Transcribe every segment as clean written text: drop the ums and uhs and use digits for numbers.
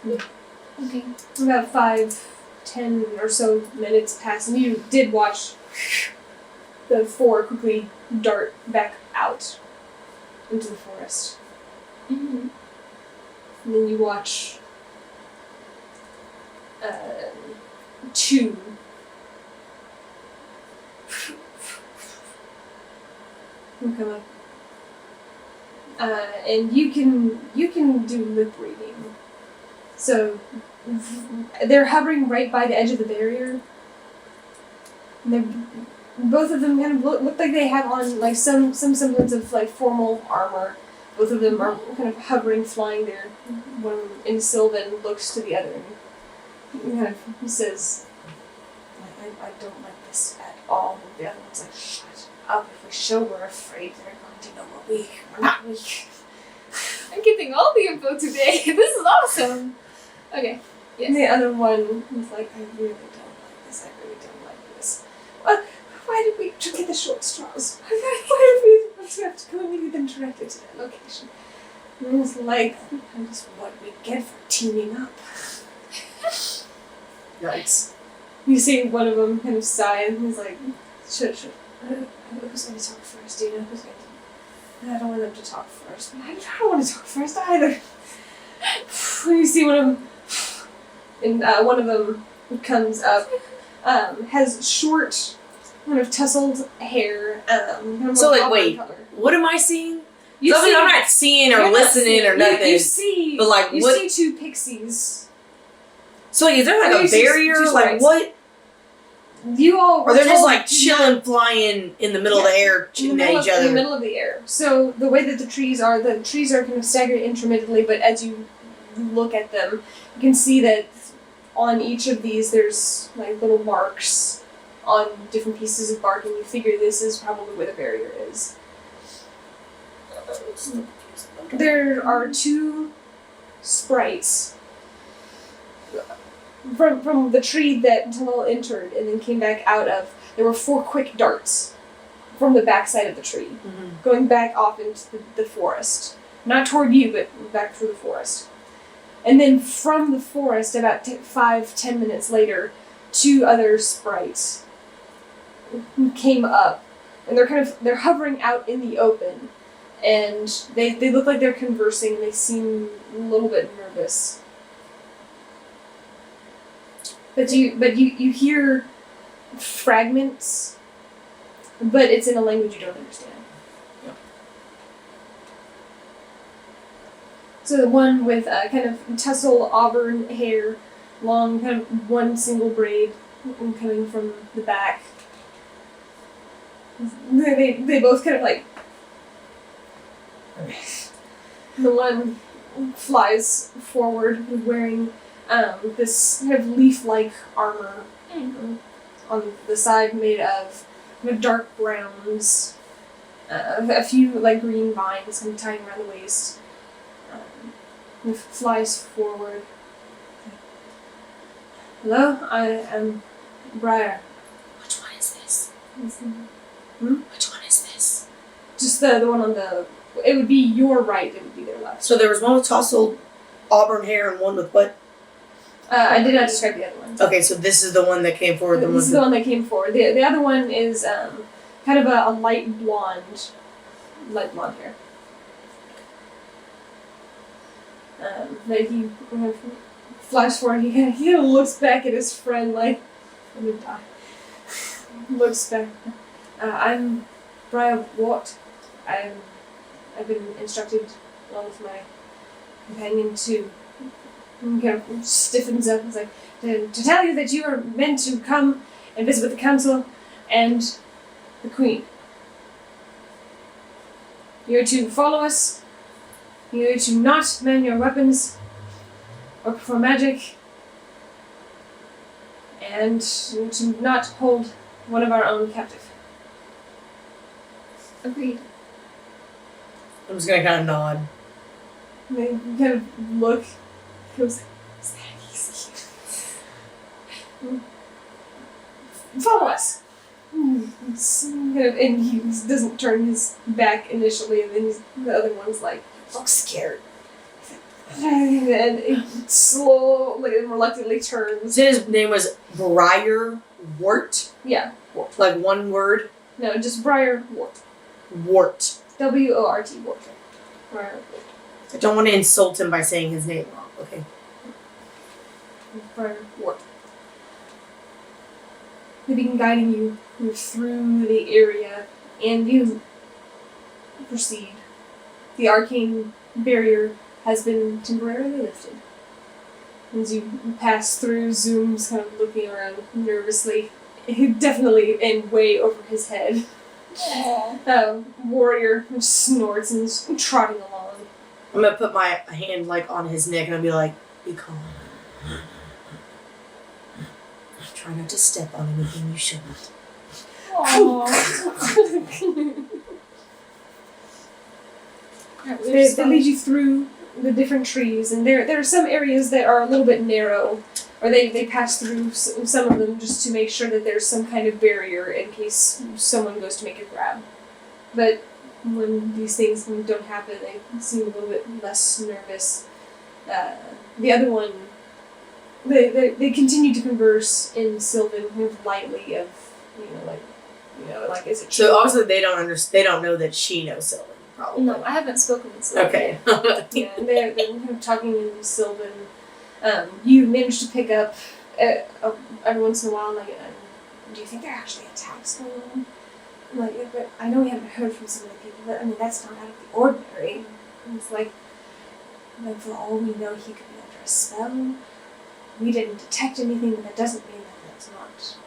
Okay. About 5-10 or so minutes pass, and you did watch the four quickly dart back out into the forest. Mm-hmm. And then you watch two come up. And you can do lip reading. So they're hovering right by the edge of the barrier. And both of them kind of look like they have on like some semblance of like formal armor. Both of them are kind of hovering, flying there. One in Sylvan looks to the other and kind of says, I don't like this at all. And the other one's like, shut up. If we show we're afraid, they're going to know we're not weak. I'm getting all the info today. This is awesome. Okay. Yes. And the other one was like, I really don't like this. I really don't like this. Why did we get the short straws? Why did we have to go and lead them directly to that location? And it was like, that's what we get for teaming up. Yikes. You see one of them kind of sigh and he's like, sure. Who's going to talk first? Do you know who's going to? I don't want them to talk first. I don't want to talk first either. When you see one of them, and one of them comes up, has short, kind of tousled hair. Kind of So, like, auburn wait, color. what am I seeing? You So, I see, mean, I'm not seeing or you're not listening seeing- or nothing. You see, but, like, you what? see two pixies. So, like, is there, like, No, a you see barrier? two Like, sprites. what? You all Or were they're just, told like, to chilling, flying in the middle of the air, in shooting the at middle each of, other. in the middle of the air. So the way that the trees are kind of staggered intermittently, but as you look at them, you can see that on each of these there's like little marks on different pieces of bark, and you figure this is probably where the barrier is. There are two sprites from the tree that Tal'el entered and then came back out of. There were 4 quick darts from the backside of the tree, going back off into the forest. Not toward you, but back through the forest. And then from the forest, about 5-10 minutes later, 2 other sprites came up. And they're hovering out in the open. And they look like they're conversing, and they seem a little bit nervous. But you hear fragments, but it's in a language you don't understand. Yeah. So the one with kind of tussle auburn hair, long kind of one single braid coming from the back. They both kind of like. The one flies forward wearing this kind of leaf-like armor on the side made of dark browns, a few like green vines kind of tying around the waist. And flies forward. Hello, I am Briar. Which one is this? Hmm? Which one is this? Just the one on the. It would be your right. It would be their left. So there was one with tousled auburn hair and one with what? I did not describe the other one. Okay, so this is the one that came forward. This is the one that came forward. The other one is kind of a light blonde hair. That he kind of flies forward. He kind of looks back at his friend like, I'm gonna die. Looks back. I'm Briar Watt. I've been instructed along with my companion to. And kind of stiffens up and is like, to tell you that you are meant to come and visit with the council and the queen. You're to follow us. You're to not man your weapons or perform magic. And you're to not hold one of our own captive. Agreed. I'm just gonna kind of nod. And they kind of look. Goes, is that easy? Follow us. And he doesn't turn his back initially, and then the other one's like, looks scared. And it slowly and reluctantly turns. So his name was Briar Wart? Yeah, Wart. Like one word? No, just Briar Wart. Wart. W-O-R-T, Wart. Briar Wart. I don't want to insult him by saying his name wrong, okay? Briar Wart. They begin guiding you through the area, and you proceed. The arcane barrier has been temporarily lifted. As you pass through, Zoom's kind of looking around nervously, definitely and way over his head. Warrior snorts and is trotting along. I'm gonna put my hand like on his neck and I'll be like, be calm. Try not to step on anything you shouldn't. They lead you through the different trees, and there are some areas that are a little bit narrow, or they pass through some of them just to make sure that there's some kind of barrier in case someone goes to make a grab. But when these things don't happen, they seem a little bit less nervous. The other one, they continue to converse in Sylvan, kind of lightly, of like is it true? So obviously they don't know that she knows Sylvan, probably. No, I haven't spoken with Sylvan. Okay. Yeah, and they're kind of talking in Sylvan. You manage to pick up every once in a while, like, do you think there are actually attacks going on? Like, but I know we haven't heard from some of the people, but I mean that's not out of the ordinary. And it's like for all we know, he could be under a spell. We didn't detect anything, but that doesn't mean that that's not.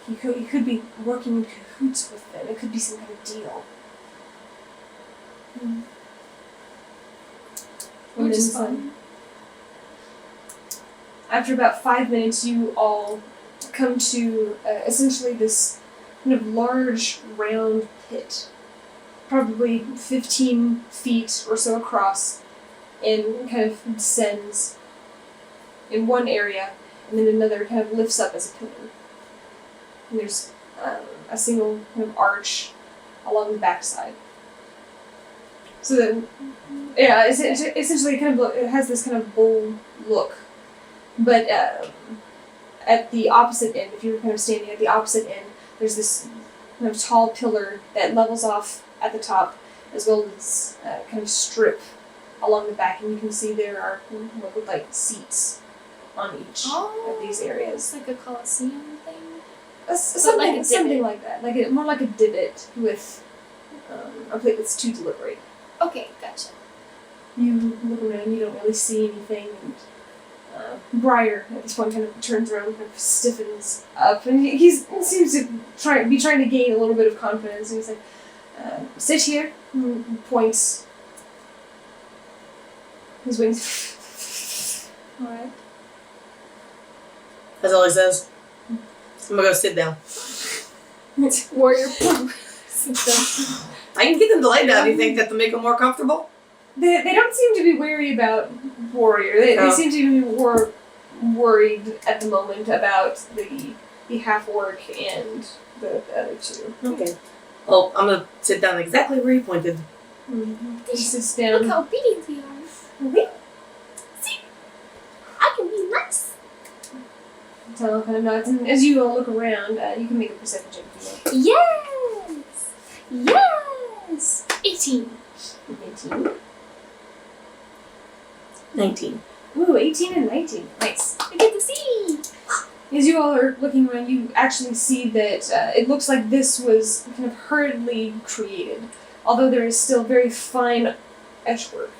He could be working in cahoots with them. It could be some kind of deal. Which is fun. After about 5 minutes, you all come to essentially this kind of large, round pit, probably 15 feet or so across, and kind of descends in one area, and then another kind of lifts up as a pillar. And there's a single kind of arch along the backside. So then, yeah, it's essentially kind of it has this kind of bold look, but at the opposite end, if you were kind of standing at the opposite end, there's this kind of tall pillar that levels off at the top, as well as kind of strip along the back, and you can see there are what look like seats on each of these areas. It's like a coliseum thing. Something like that, more like a divot with a plate that's too deliberate. Okay, gotcha. You look around, you don't really see anything, and Briar at this point kind of turns around, kind of stiffens up, and he seems to be trying to gain a little bit of confidence, and he's like, sit here, and points his wings. Alright. That's all he says. I'm gonna go sit down. Warrior. Sit down. I can get them to lay down. Do you think that to make them more comfortable? They don't seem to be wary about Warrior. They seem to be more worried at the moment about the half-orc and the other two. Okay. Well, I'm gonna sit down exactly where you pointed. Mm-hmm. He sits down. Look how obedient we are. See? I can be nice. Tal'el kind of nods, and as you all look around, you can make a perception check if you want. Yes! 18. 18. 19. Ooh, 18 and 19. Nice. I get to see! As you all are looking around, you actually see that it looks like this was kind of hurriedly created, although there is still very fine etchwork.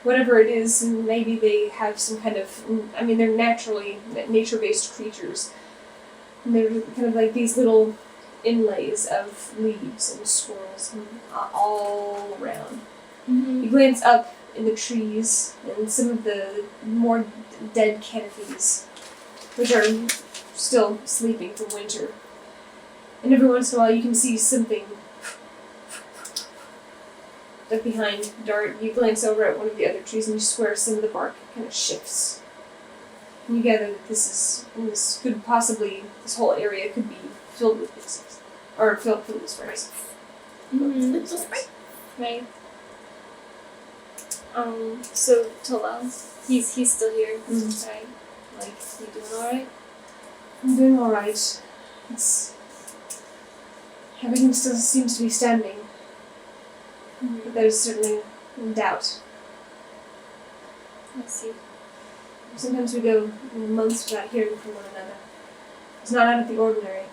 Whatever it is, maybe they have some kind of, I mean, they're naturally nature-based creatures. And they're kind of like these little inlays of leaves and swirls all around. Mm-hmm. You glance up in the trees and some of the more dead canopies, which are still sleeping from winter. And every once in a while you can see something like behind Dart. You glance over at one of the other trees and you swear some of the bark kind of shifts. And you gather that this whole area could be filled with pixies. Or filled with sprites. Mm-hmm. Right. So Tal'el, he's still here, Mhm. right? Like, you doing alright? I'm doing alright. Everything still seems to be standing, but there's certainly doubt. I see. Sometimes we go months without hearing from one another. It's not out of the ordinary.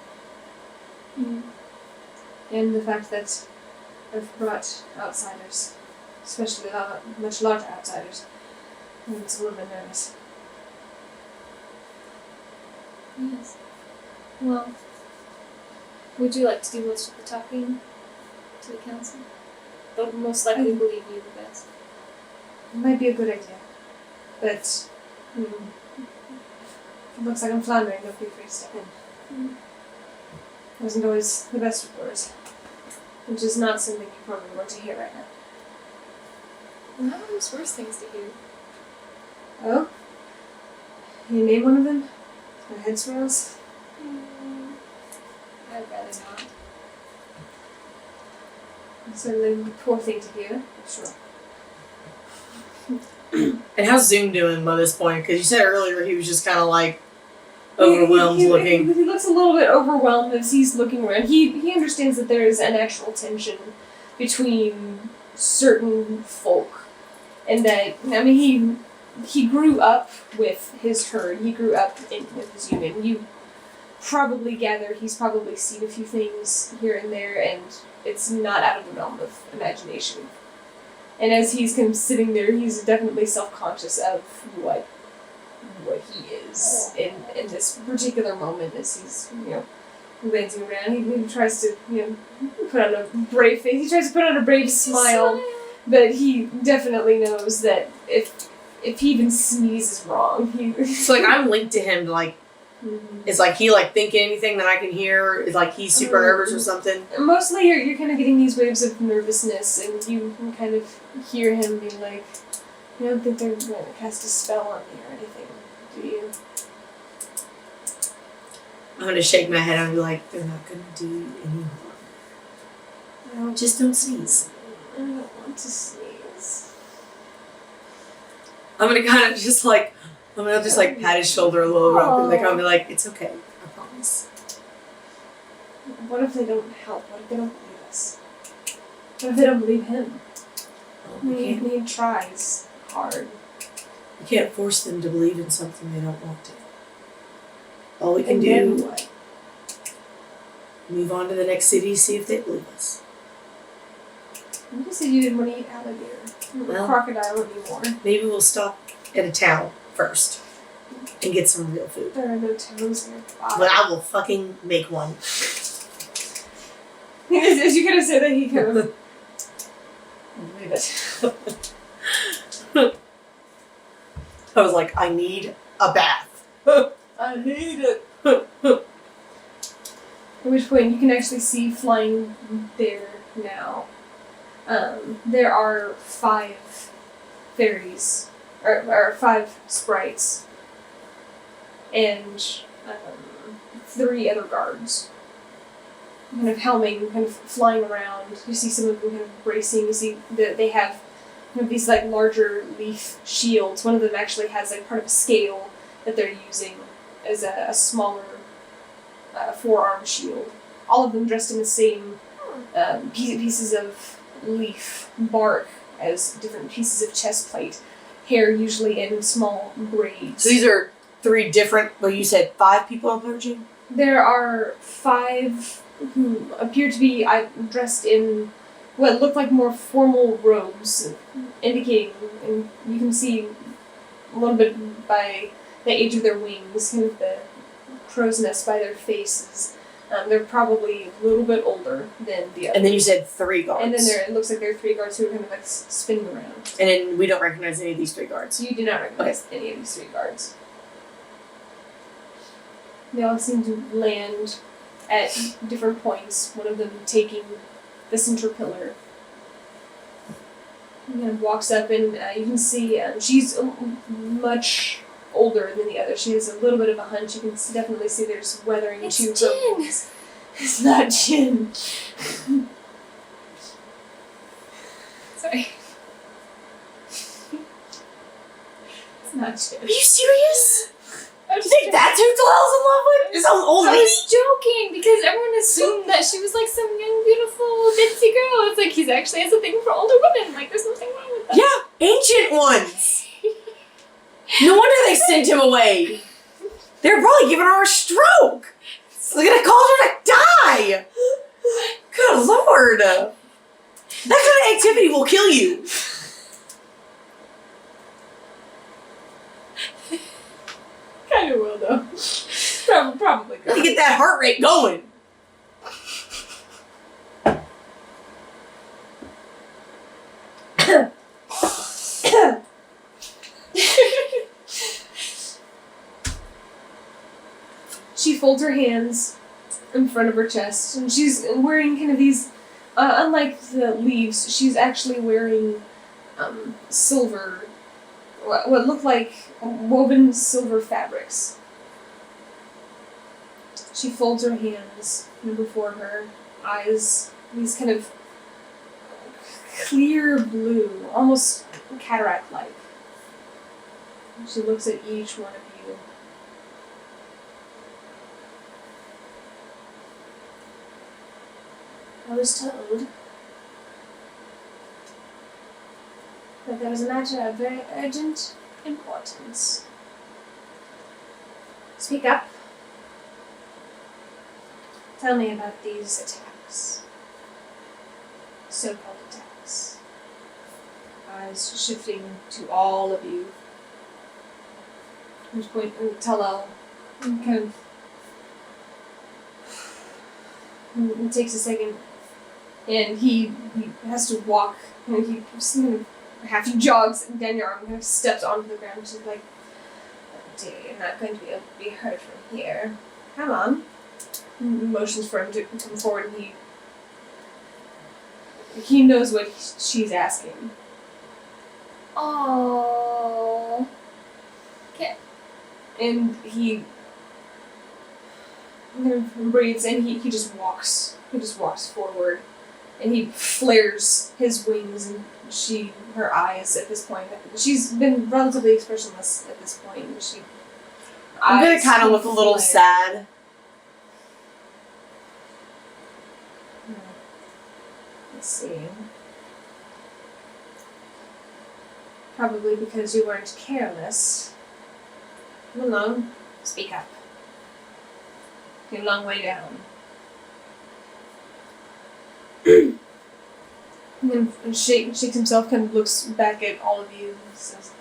Mm. And the fact that I've brought outsiders, especially much larger outsiders, makes a little bit nervous. Yes. Well, would you like to do most of the talking to the council? They'll most likely believe you the best. It might be a good idea, but if it looks like I'm floundering, don't be afraid to step in. It wasn't always the best of words, which is not something you probably want to hear right now. Well, there's worse things to hear. Oh? Can you name one of them? My head swirls. I'd rather not. It's certainly a poor thing to hear, sure. And how's Zoom doing by this point? Because you said earlier he was just kind of like overwhelmed looking. He looks a little bit overwhelmed as he's looking around. He understands that there is an actual tension between certain folk, and that he grew up with his herd. He grew up with his human. You probably gather he's probably seen a few things here and there, and it's not out of the realm of imagination. And as he's kind of sitting there, he's definitely self-conscious of what he is in this particular moment as he's, glancing around. He tries to, put on a brave face. He tries to put on a brave smile, but he definitely knows that if he even sneezes wrong, So like I'm linked to him to like, is like he like thinking anything that I can hear? Is like he's super nervous or something? Mostly you're kind of getting these waves of nervousness, and you can kind of hear him being like, "You don't think they're going to cast a spell on me or anything, do you?" I'm gonna shake my head and be like, they're not gonna do any harm. Just don't sneeze. I don't want to sneeze. I'm gonna kind of just like, pat his shoulder a little bit and like, I'll be like, it's okay, I promise. What if they don't help? What if they don't believe us? What if they don't believe him? He tries hard. We can't force them to believe in something they don't want to. All we can And then do, what? move on to the next city, see if they believe us. You said you didn't want to eat alligator. Well, Crocodile anymore. Maybe we'll stop at a town first and get some real food. There are no towns nearby. But I will fucking make one. As you kind of say that, he kind of... Leave it. I was like, I need a bath. I need it. At which point you can actually see flying there now. There are 5 fairies, or 5 sprites, and 3 other guards. Kind of helming, kind of flying around. You see some of them kind of bracing. You see that they have these like larger leaf shields. One of them actually has like part of a scale that they're using as a smaller forearm shield. All of them dressed in the same pieces of leaf bark as different pieces of chest plate. Hair usually in small braids. So these are 3 different, well, you said 5 people approaching? There are 5 who appear to be dressed in what look like more formal robes, indicating, and you can see a little bit by the age of their wings, kind of the crow's nest by their faces. They're probably a little bit older than the others. And then you said 3 guards. And then it looks like there are 3 guards who are kind of like spinning around. And then we don't recognize any of these 3 guards. You do not recognize any of these 3 guards. They all seem to land at different points, one of them taking the center pillar. He kind of walks up and you can see she's much older than the other. She has a little bit of a hunch. You can definitely see there's weathering It's to Jin. her voice. It's not Jin. Sorry. Not Are good. you serious? I You think that's who Tal'el's in love with? Is some old I lady? was joking because everyone assumed that she was like some young, beautiful, ditzy girl. It's like he's actually has a thing for older women. Like, there's nothing wrong with that. Yeah, ancient ones. No wonder they sent him away. They're probably giving her a stroke. They're gonna cause her to die. Good lord. That kind of activity will kill you. Kind of will, though. Probably To good. get that heart rate going. She folds her hands in front of her chest, and she's wearing kind of these, unlike the leaves, she's actually wearing silver, what look like woven silver fabrics. She folds her hands before her, eyes, these kind of clear blue, almost cataract-like. She looks at each one of you. I was told that there was a matter of very urgent importance. Speak up. Tell me about these attacks. So-called attacks. Eyes shifting to all of you. At which point, Tal'el kind of it takes a second, and he has to walk, and he just kind of half jogs down your arm, kind of steps onto the ground, just like, oh dear, you're not going to be able to be heard from here. Come on. Motions for him to come forward, and he knows what she's asking. Oh. And he kind of breathes, and he just walks. He just walks forward, and he flares his wings, and her eyes at this point. She's been relatively expressionless at this point. And I'm gonna kind of look a little sad. Let's see. Probably because you weren't careless. Come along. Speak up. You're a long way down. And shakes himself, kind of looks back at all of you and says,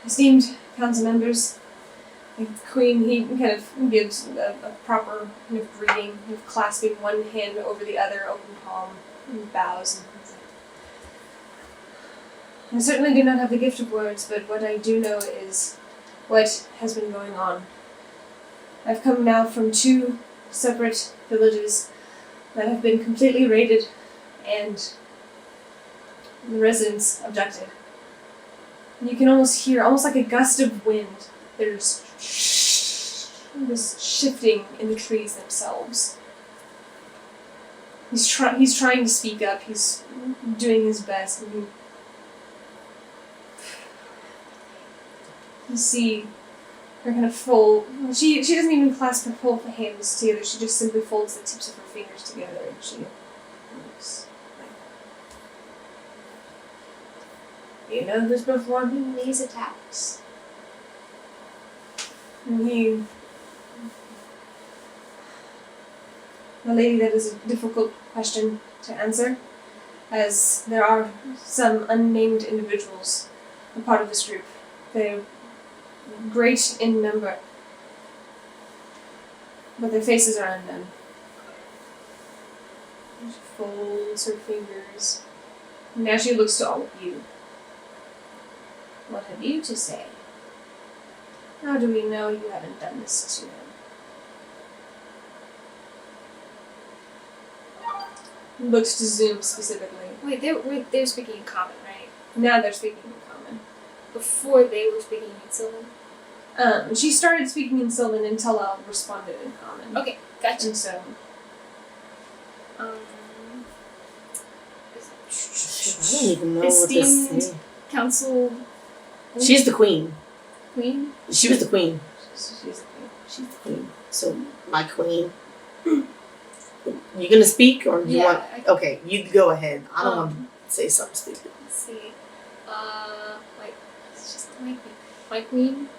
esteemed council members, the Queen, he kind of gives a proper kind of greeting, kind of clasping one hand over the other, open palm, and bows and things like that. I certainly do not have the gift of words, but what I do know is what has been going on. I've come now from 2 separate villages that have been completely raided and the residents abducted. And you can almost hear, almost like a gust of wind, there's this shifting in the trees themselves. He's trying to speak up, he's doing his best, and you see her kind of fold. She doesn't even clasp her full hands together. She just simply folds the tips of her fingers together, and she looks like that. You know who's performing these attacks? And the lady, that is a difficult question to answer, as there are some unnamed individuals a part of this group. They're great in number, but their faces are unknown. She folds her fingers. Now she looks to all of you. What have you to say? How do we know you haven't done this to him? Looks to Zoom specifically. Wait, they're speaking in common, right? Now they're speaking in common. Before they were speaking in Sylvan. She started speaking in Sylvan and Tal'el responded in common. Okay, gotcha. And so, I don't even know what this Esteemed is. council She's the queen. queen. She was the queen. She's the queen. She's the queen. So, my queen. You gonna speak or do you want? Okay, you go ahead. I don't want to say something stupid. Let's see. Like, it's just my queen. My queen.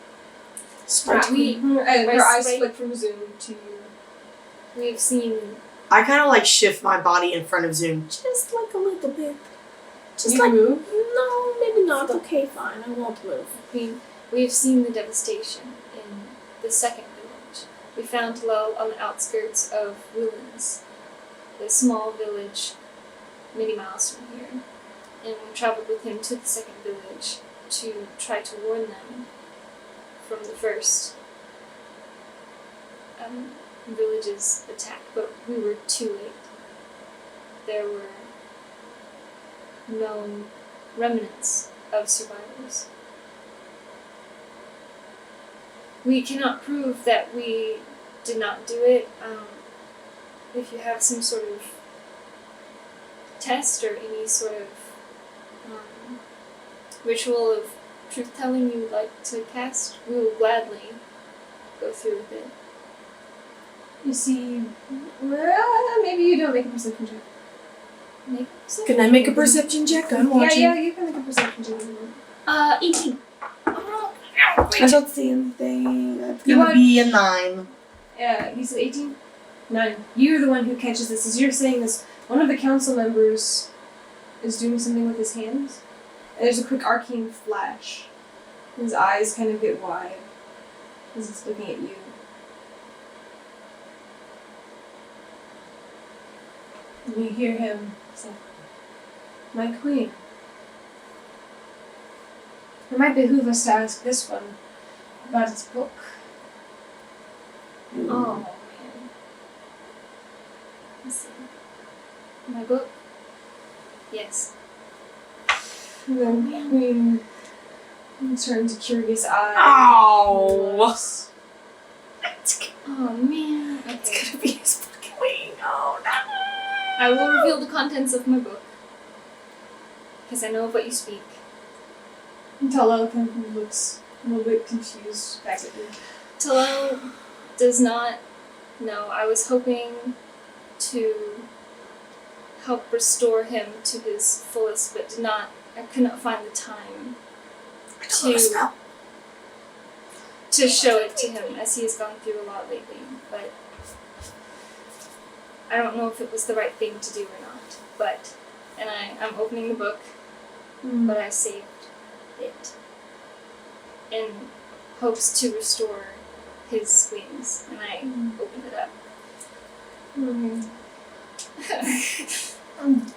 Sprite queen. Her eyes Sprite. flick from Zoom to you. We've seen. I kind of like shift my body in front of Zoom, just like a little bit. Just You like move? no, maybe not. Okay, fine. I won't move. Queen. We've seen the devastation in the second village. We found Tal'el on the outskirts of Willends, a small village many miles from here, and we traveled with him to the second village to try to warn them from the first village's attack, but we were too late. There were no remnants of survivors. We cannot prove that we did not do it. If you have some sort of test or any sort of ritual of truth-telling you would like to cast, we will gladly go through with it. You see, well, maybe you don't make a perception check. Can I make a perception check? I'm watching. Yeah, you can make a perception check. 18. I don't see anything. It's You gonna want- be a 9. You said 18? 9. You're the one who catches this. As you're saying this, one of the council members is doing something with his hands. And there's a quick arcane flash. His eyes kind of get wide as he's looking at you. And you hear him say, "My queen, it might behoove us to ask this one about its book." Oh, man. Let's see. My book? Yes. And the queen turns a curious eye. Oh. Oh, man. It's Okay. gonna be his fucking queen. Oh no. I will reveal the contents of my book. Because I know of what you speak. And Tal'el kind of looks a little bit confused back at you. Tal'el does not know. I was hoping to help restore him to his fullest, but I could not find the time I don't know the spell. to show it to him, as he has gone through a lot lately. But I don't know if it was the right thing to do or not. But, and I'm opening the book, but I saved it in hopes to restore his wings, and I opened it up. This is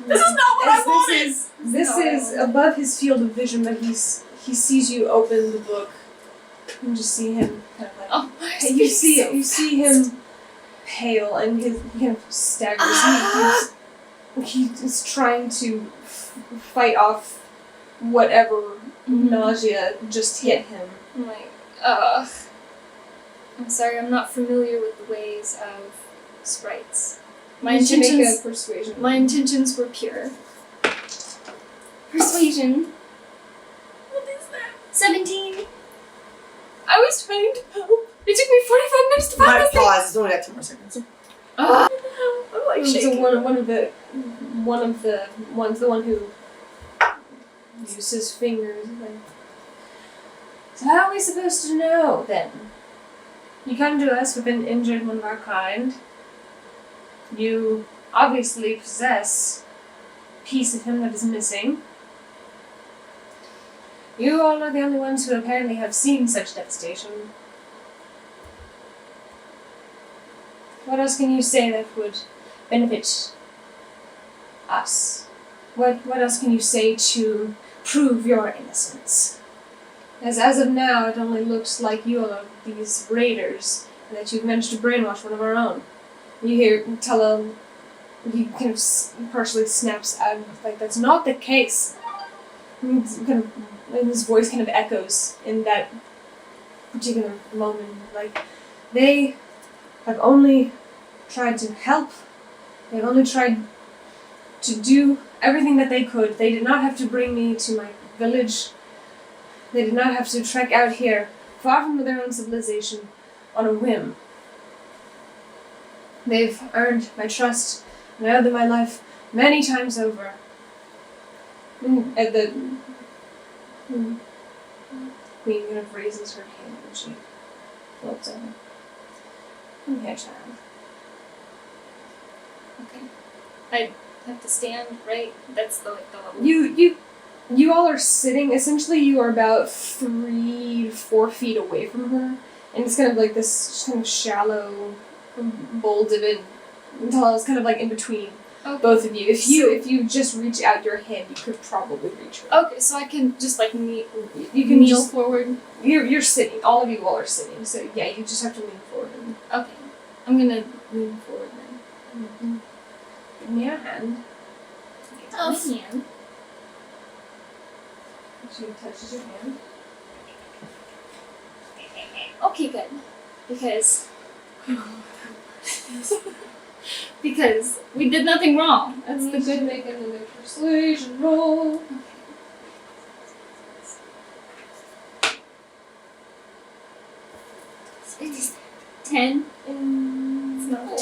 not what I As wanted. this is above his field of vision, but he sees you open the book. You just see him kind of like. Oh, You see him pale, and he kind of staggers. He's trying to fight off whatever nausea just hit him. I'm like, ugh. I'm sorry, I'm not familiar with the ways of sprites. My You should make a intentions, persuasion. my intentions were pure. Persuasion. What is that? 17. I was trying to help. It took me 45 minutes to find My this thing. pause. It's only got 2 more seconds. Ugh. I'm like So shaking. one of the ones, the one who uses fingers. Like, so how are we supposed to know then? You come to us with an injured one of our kind. You obviously possess a piece of him that is missing. You all are the only ones who apparently have seen such devastation. What else can you say that would benefit us? What else can you say to prove your innocence? As of now, it only looks like you are these raiders, and that you've managed to brainwash one of our own. You hear Tal'el, he kind of partially snaps out, like, that's not the case. And his voice kind of echoes in that particular moment. Like, they have only tried to help. They've only tried to do everything that they could. They did not have to bring me to my village. They did not have to trek out here, far from their own civilization, on a whim. They've earned my trust, and I owe them my life many times over. At the Queen kind of raises her hand and she looks at him. Come here, child. Okay. I have to stand, right? That's the level. You all are sitting. Essentially, you are about 3 to 4 feet away from her, and it's kind of like this kind of shallow bowl divot. Tal'el is kind of like in between both of you. If you just reach out your hand, you could probably reach her. Okay, so I can just like kneel. You can kneel just, forward. You're sitting. All of you all are sitting. So yeah, you just have to lean forward. Okay, I'm gonna lean forward then. Give me your hand. My hand. She touches your hand. Okay, good. Because we did nothing wrong. That's the good. Make another persuasion roll. It's 10. It's not.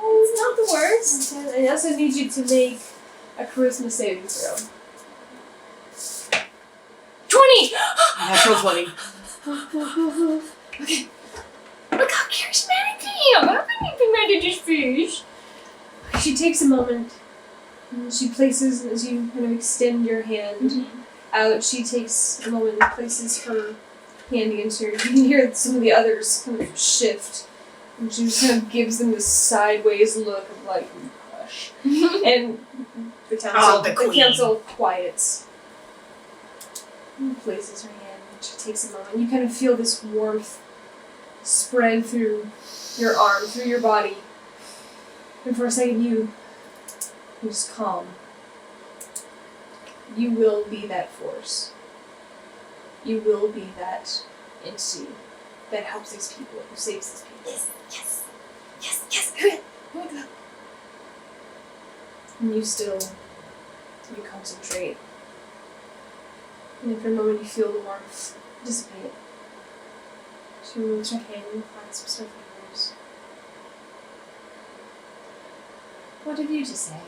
It's not the worst. I also need you to make a charisma saving throw. 20! Natural 20. Okay. Look how charismatic I am! How many commanded this fish? She takes a moment. And she places, as you kind of extend your hand out, she takes a moment and places her hand against her. You can hear some of the others kind of shift. And she just kind of gives them this sideways look of like, hush. And the council quiets. And places her hand. And she takes a moment. You kind of feel this warmth spread through your arm, through your body. And for a second, you just calm. You will be that force. You will be that entity that helps these people, who saves these people. Yes. Hurry up. And you concentrate. And then for a moment, you feel the warmth dissipate. She removes her hand and clasps her fingers. What have you to say?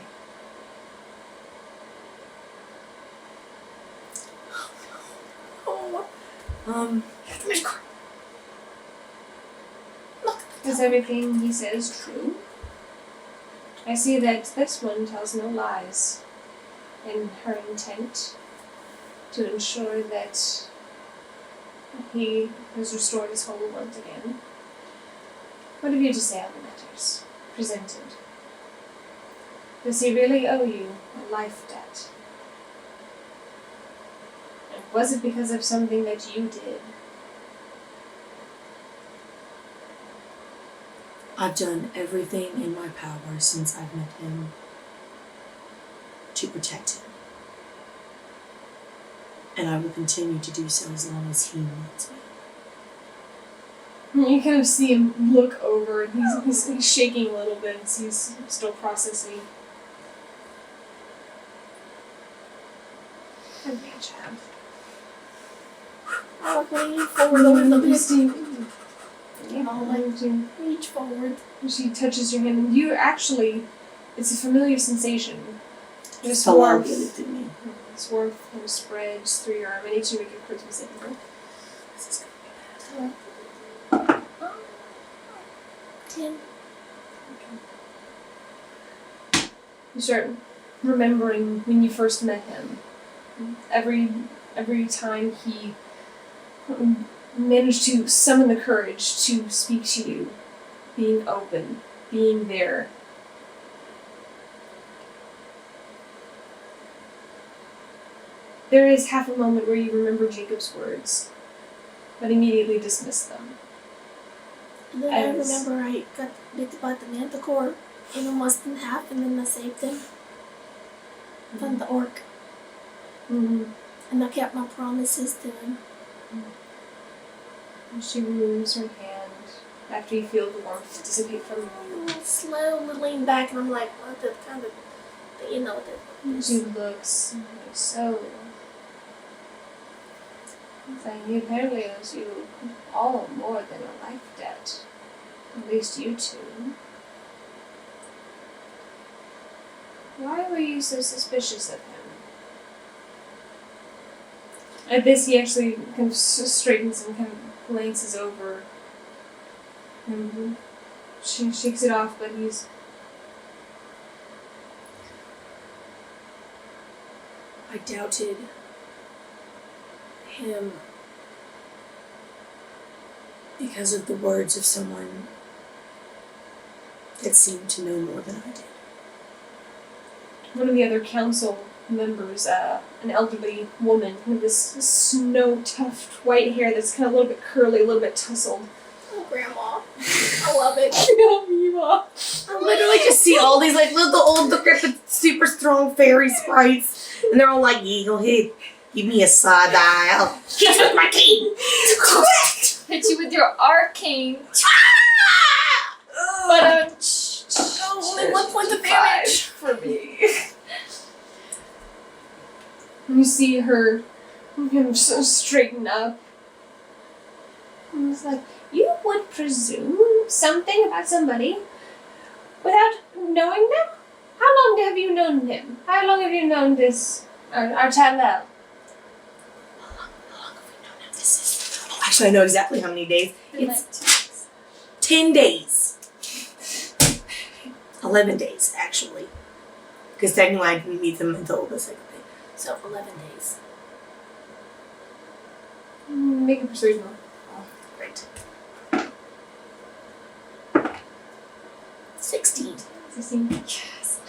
Is everything he says true? I see that this one tells no lies in her intent to ensure that he has restored his whole once again. What have you to say on the matters presented? Does he really owe you a life debt? And was it because of something that you did? I've done everything in my power since I've met him to protect him. And I will continue to do so as long as he needs me. You kind of see him look over, and he's shaking a little bit as he's still processing. I'm being chapped. I'll lean forward a little bit. Reach forward. She touches your hand, and you actually, it's a familiar sensation. This warmth. Gave it to me. This warmth kind of spreads through your arm. I need you to make a charisma saving throw. This is gonna be bad. 10. You start remembering when you first met him. Every time he managed to summon the courage to speak to you, being open, being there. There is half a moment where you remember Jacob's words, but immediately dismiss them. And then I remember I got bit by the manticore and almost in half, and then I saved him from the orc. Mm-hmm. And I kept my promises to him. And she removes her hand after you feel the warmth dissipate from you. I slowly lean back, and I'm like, what the kind of, you know, And she looks like, so, Saying he apparently owes you all more than a life debt. At least you two. Why were you so suspicious of him? At this, he actually kind of straightens and kind of glances over. And she shakes it off, but he's... I doubted him because of the words of someone that seemed to know more than I did. One of the other council members, an elderly woman with this snow-tufted white hair that's kind of a little bit curly, a little bit tousled. Oh, Grandma. I love it. You are. I literally just see all these like little old decrepit, super strong fairy sprites, and they're all like, "Eagle, give me a side eye. I'll hit you with my cane." Hit you with your arcane. But only 1 point of damage. For me. You see her kind of straighten up. I was like, you would presume something about somebody without knowing them? How long have you known him? How long have you known this, our Tal'el? Actually, I know exactly how many days. It's 10 days. 11 days, actually. Because technically I didn't meet them until the second day. So 11 days. Make a persuasion roll. Great. 16. 16. Yes.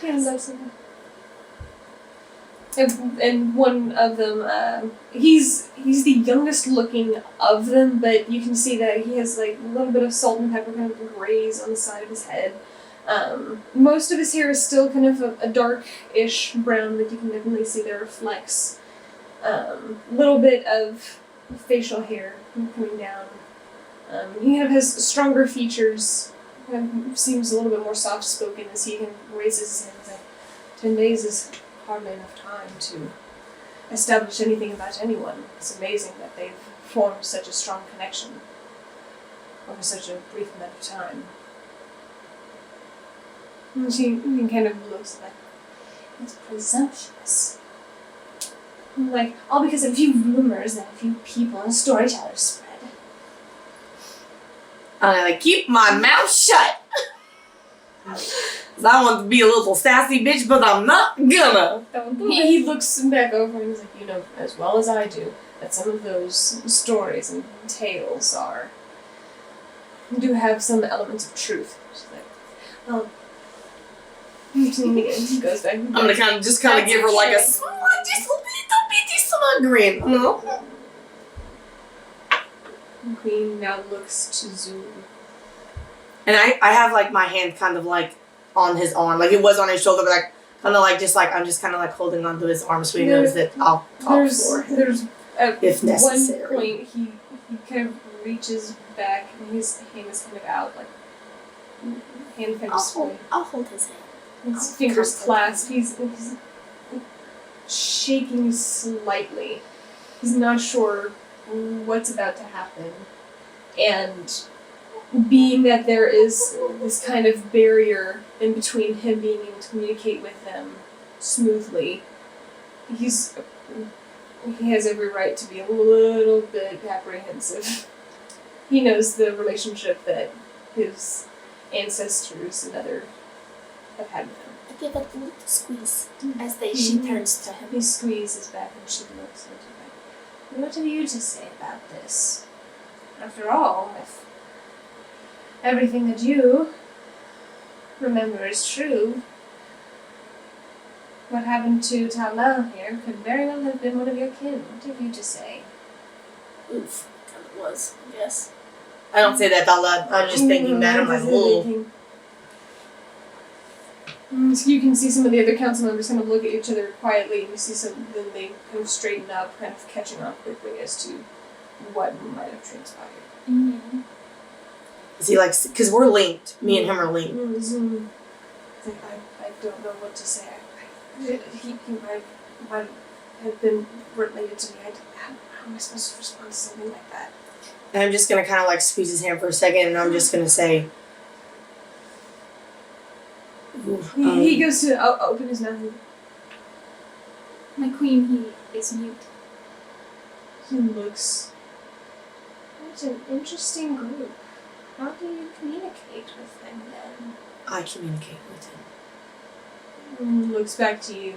And one of them, he's the youngest looking of them, but you can see that he has like a little bit of salt and pepper kind of grays on the side of his head. Most of his hair is still kind of a dark-ish brown, but you can definitely see there are flecks. A little bit of facial hair coming down. He kind of has stronger features. Kind of seems a little bit more soft-spoken as he kind of raises his hands. Like, 10 days is hardly enough time to establish anything about anyone. It's amazing that they've formed such a strong connection over such a brief amount of time. And she kind of looks like, it's presumptuous. Like, all because of a few rumors that a few people and storytellers spread. I'm gonna keep my mouth shut. 'Cause I want to be a little sassy bitch, but I'm not gonna. He looks back over and he's like, you know as well as I do that some of those stories and tales do have some elements of truth. She's like, well, he goes back. I'm gonna kind of give her like a just little bitty smug grin. No. Queen now looks to Zulu. And I have like my hand kind of like on his arm, like it was on his shoulder, but like kind of like just like I'm just kind of like holding onto his arm so he knows that I'll talk for him. There's at if necessary. one point he kind of reaches back and his hand is kind of out, like hand kind of sway. I'll hold his hand. His fingers clasped. He's shaking slightly. He's not sure what's about to happen. And being that there is this kind of barrier in between him being able to communicate with them smoothly, he has every right to be a little bit apprehensive. He knows the relationship that his ancestors and other have had with him. I give it a little squeeze as she turns to him. He squeezes back and she looks at him. What have you to say about this? After all, if everything that you remember is true, what happened to Tal'el here could very well have been one of your kin. What have you to say? Oof, kind of was, I guess. I don't say that out loud. I'm just thinking that in my little. So you can see some of the other council members kind of look at each other quietly, and you see some. Then they kind of straighten up, kind of catching on quickly as to what might have transpired. Mm-hmm. Is he like? Because we're linked. Me and him are linked. I don't know what to say. He might have been related to me. am I supposed to respond to something like that? And I'm just gonna kind of like squeeze his hand for a second, and I'm just gonna say, He goes to open his mouth. My queen, he is mute. He looks. What an interesting group. How do you communicate with them then? I communicate with him. He looks back to you.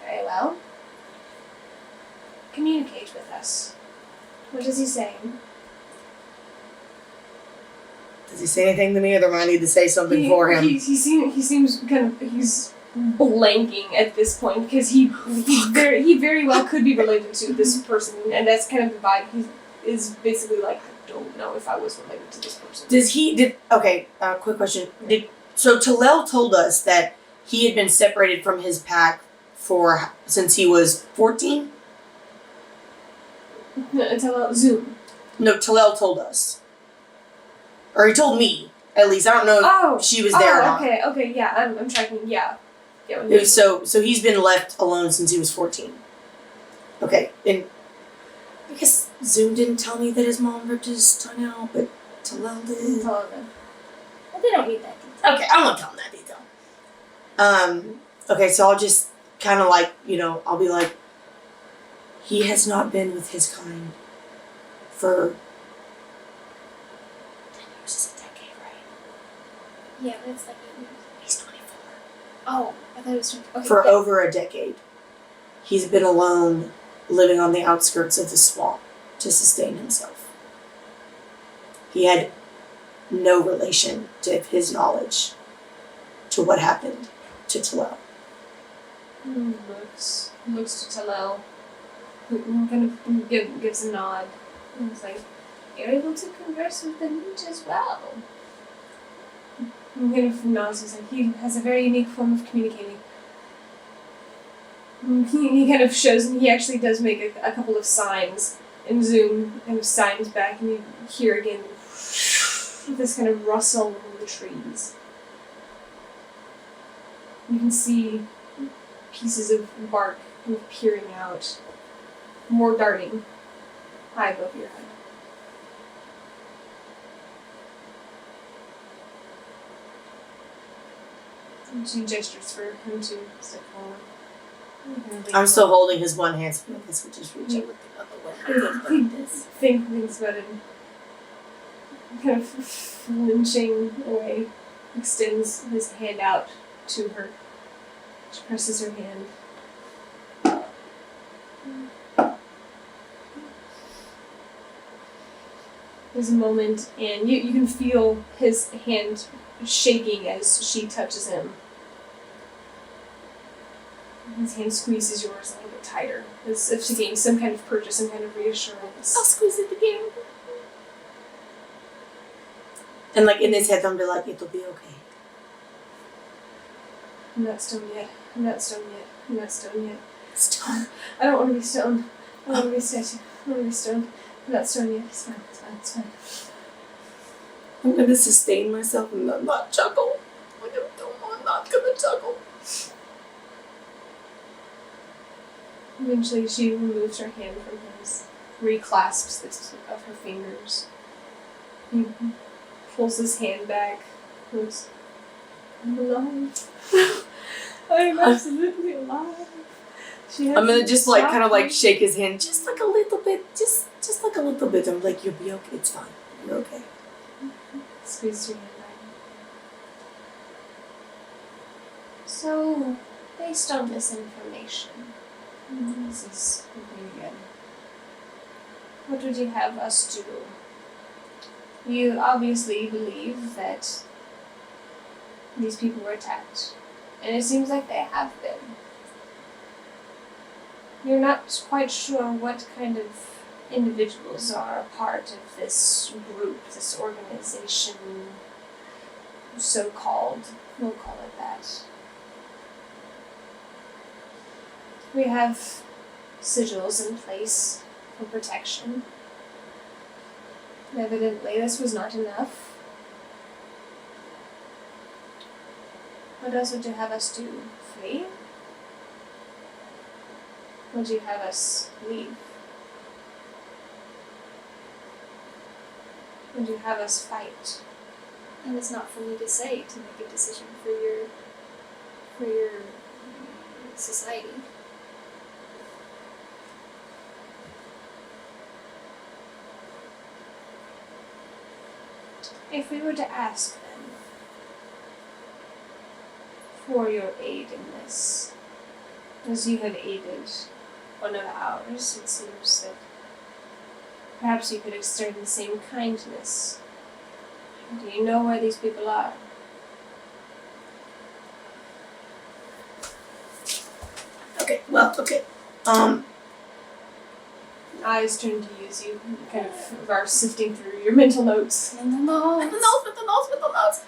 Very well. Communicate with us. What is he saying? Does he say anything to me, or do I need to say something for him? He seems kind of he's blanking at this point because he very well could be related to this person, and that's kind of the vibe. He is basically like, I don't know if I was related to this person. Okay, quick question. So Tal'el told us that he had been separated from his pack since he was 14? Until Zoom. No, Tal'el told us. Or he told me, at least. I don't know if she was there or not. Okay, yeah, I'm tracking, yeah. So he's been left alone since he was 14. Okay, and I guess Zoom didn't tell me that his mom ripped his tongue out, but Tal'el did. Talavin. Well, they don't need that detail. Okay, I won't tell him that detail. Okay, so I'll just kind of like, I'll be like, he has not been with his kind for 10 years is a decade, right? Yeah, that's like 8 years. He's 24. Oh, I thought it was 20. Okay, For yeah. over a decade. He's been alone, living on the outskirts of the swamp to sustain himself. He had no relation to his knowledge to what happened to Tal'el. Looks to Tal'el. Kind of gives a nod. And it's like, you're able to converse with the mute as well. And kind of nods. He's like, he has a very unique form of communicating. He kind of shows, and he actually does make a couple of signs in Zoom, kind of signs back, and you hear again this kind of rustle in the trees. You can see pieces of bark kind of peering out, more darting high above your head. And she gestures for him to step forward. I'm still holding his one hand, so I guess we'll just reach out with the other one. Thinks about it. Kind of flinching away, extends his hand out to her. She presses her hand. There's a moment, and you can feel his hand shaking as she touches him. His hand squeezes yours a little bit tighter, as if to gain some kind of purchase, some kind of reassurance. I'll squeeze it again. And like in his head, I'm be like, it'll be okay. I'm not stoned yet. I'm not stoned yet. I'm not stoned yet. Stone. I don't want to be stoned. I don't want to be statue. I want to be stoned. I'm not stoned yet. It's fine. It's fine. It's fine. I'm gonna sustain myself and not chuckle. I'm not gonna chuckle. Eventually, she removes her hand from his, reclasps the tip of her fingers. He pulls his hand back. Goes, I'm alive. I'm absolutely alive. I'm gonna just like kind of like shake his hand just like a little bit, just like a little bit. I'm like, you'll be okay. It's fine. You're okay. Squeeze your hand back. So, based on this information, This is really good. What would you have us do? You obviously believe that these people were attacked, and it seems like they have been. You're not quite sure what kind of individuals are a part of this group, this organization, so-called. We'll call it that. We have sigils in place for protection. Evidently, this was not enough. What else would you have us do? Flee? Would you have us leave? Would you have us fight? And it's not for me to say to make a decision for your society. If we were to ask them for your aid in this, as you have aided one of ours, it seems that perhaps you could extend the same kindness. Do you know where these people are? Okay, well, okay. Eyes turn to you as you kind of are sifting through your mental notes. With the notes.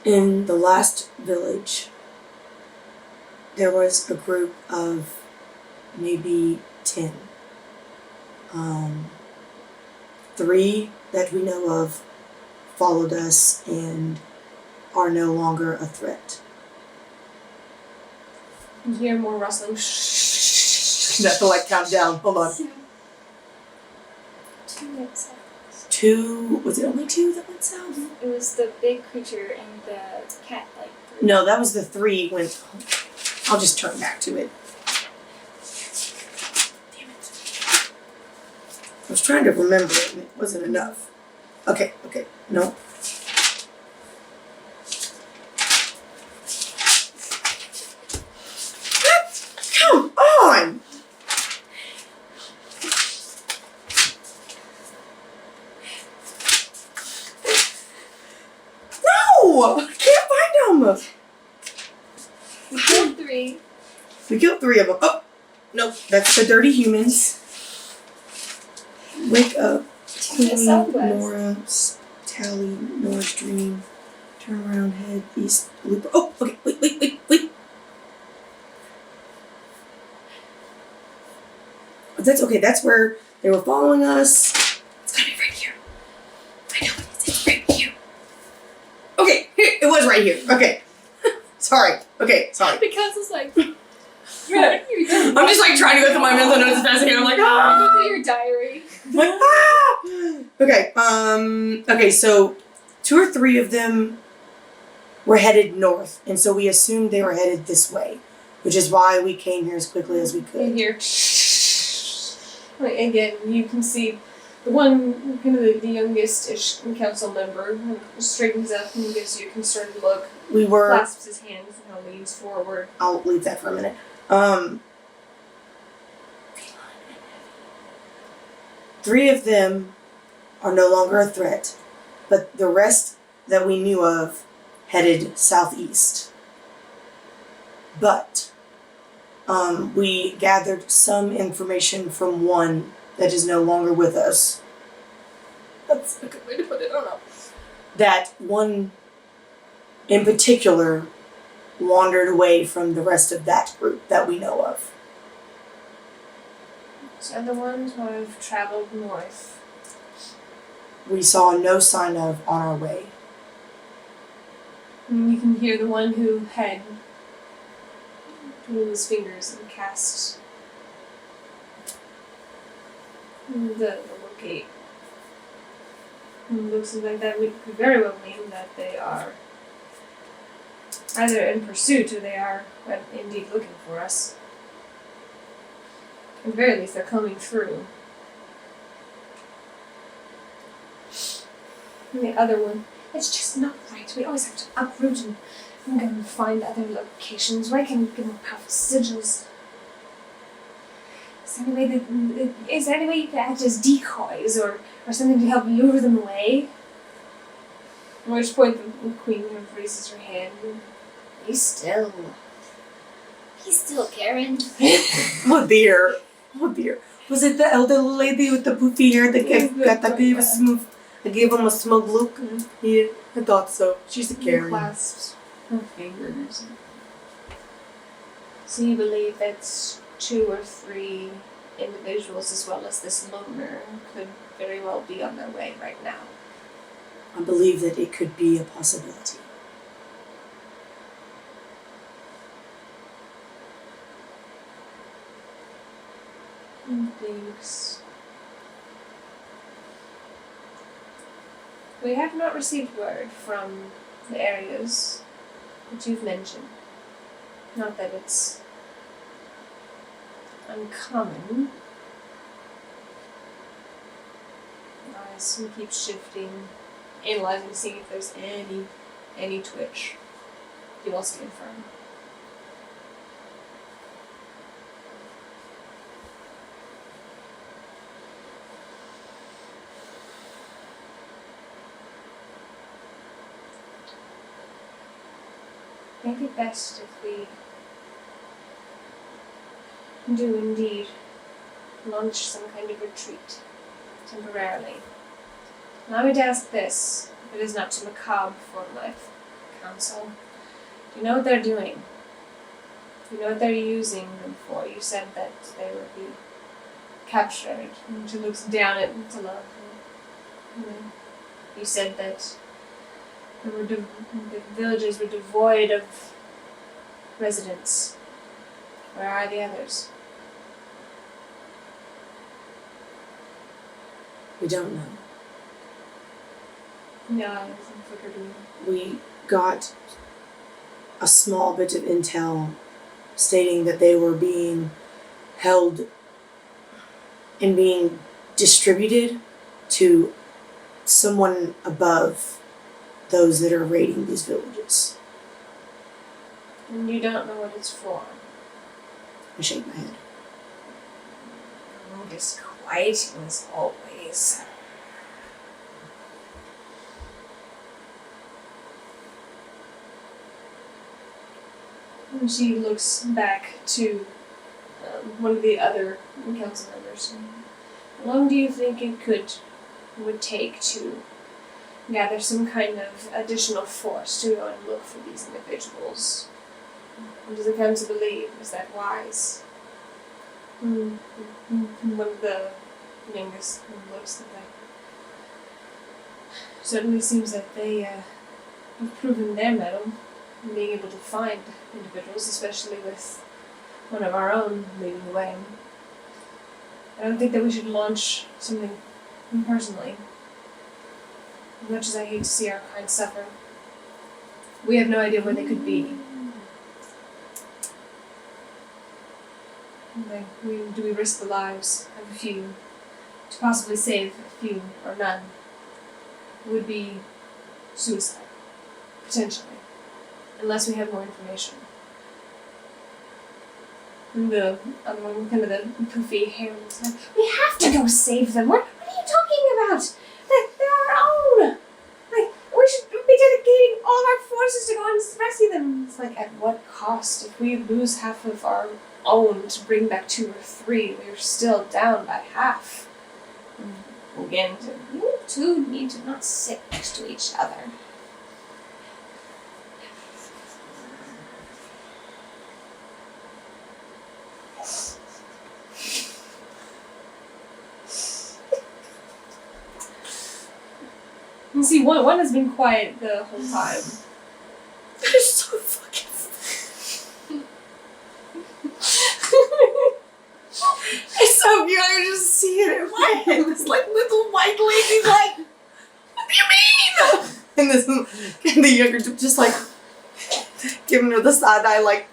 In the last village, there was a group of maybe 10. 3 that we know of followed us and are no longer a threat. You hear more rustling. That's the countdown. Hold on. 2 went south. 2, was it only 2 that went south? It was the big creature and the cat-like. No, that was the 3 went. I'll just turn back to it. Damn it. I was trying to remember it and it wasn't enough. Okay, no. Come on! No! I can't find them! We killed 3. We killed 3 of them. Oh! Nope, that's the dirty humans. Wake up. To the Queen, southwest. Nora, Tally, Nora's dream. Turn around, head east, loop. Oh, okay, wait. That's okay, that's where they were following us. It's gotta be right here. I know it is, it's right here. Okay, here, it was right here. Okay. Sorry. Because it's like, right, I'm just trying to go through my mental notes as fast as I can. I'm like, ah! go through your diary. Like, ah! Okay, so 2 or 3 of them were headed north, and so we assumed they were headed this way, which is why we came here as quickly as we You could. hear. Again, you can see the one, kind of the youngest-ish council member, straightens up and gives you a concerned look, We were, clasps his hands and leans forward. I'll leave that for a minute. 3 of them are no longer a threat, but the rest that we knew of headed southeast. But we gathered some information from one that is no longer with us. That's a good way to put it, I don't know. That one in particular wandered away from the rest of that group that we know of. So the ones who have traveled north. We saw no sign of on our way. And you can hear the one who had his fingers and cast the locate. And looks like that we could very well mean that they are either in pursuit or they are indeed looking for us. At the very least, they're coming through. And the other one, it's just not right. We always have to uproot and go and find other locations. Why can't we get more powerful sigils? Is there any way you could act as decoys or something to help lure them away? At which point the queen raises her hand. Be still. He's still Karen. Oh dear. Was it the elderly lady with the poofy hair that gave him a smug look? Mhm. Yeah, I thought so. She's a Karen. Clasps her fingers. So you believe that 2 or 3 individuals as well as this loner could very well be on their way right now. I believe that it could be a possibility. Thanks. We have not received word from the areas that you've mentioned. Not that it's uncommon. Eyes keep shifting, analyzing, seeing if there's any twitch. He wants to confirm. I think it best if we do indeed launch some kind of retreat temporarily. Allow me to ask this, if it is not too macabre for my council. Do you know what they're doing? Do you know what they're using them for? You said that they would be captured. And she looks down at Talavin. You said that the villages were devoid of residents. Where are the others? We don't know. No, I wasn't flickered either. We got a small bit of intel stating that they were being held and being distributed to someone above those that are raiding these villages. And you don't know what it's for. I shake my head. Disquieting as always. And she looks back to one of the other council members. How long do you think it would take to gather some kind of additional force to go and look for these individuals? What does the council believe? Is that wise? One of the youngest looks at them. Certainly seems that they have proven their mettle in being able to find individuals, especially with one of our own leading the way. I don't think that we should launch something personally. As much as I hate to see our kind suffer, we have no idea where they could be. Do we risk the lives of a few to possibly save a few or none? It would be suicide, potentially, unless we have more information. And the other one, kind of the poofy hair, was like, "We have to go save them. What are you talking about? They're our own. Like, we should be dedicating all our forces to go and rescue them." It's like, at what cost? If we lose half of our own to bring back 2 or 3, we're still down by half. Again, you two need to not sit next to each other. You see, one has been quiet the whole time. That is so fucking. It's so cute. I just see it in my head. This like little white lady, like, what do you mean? And this, and the younger dude just like giving her the side eye, like,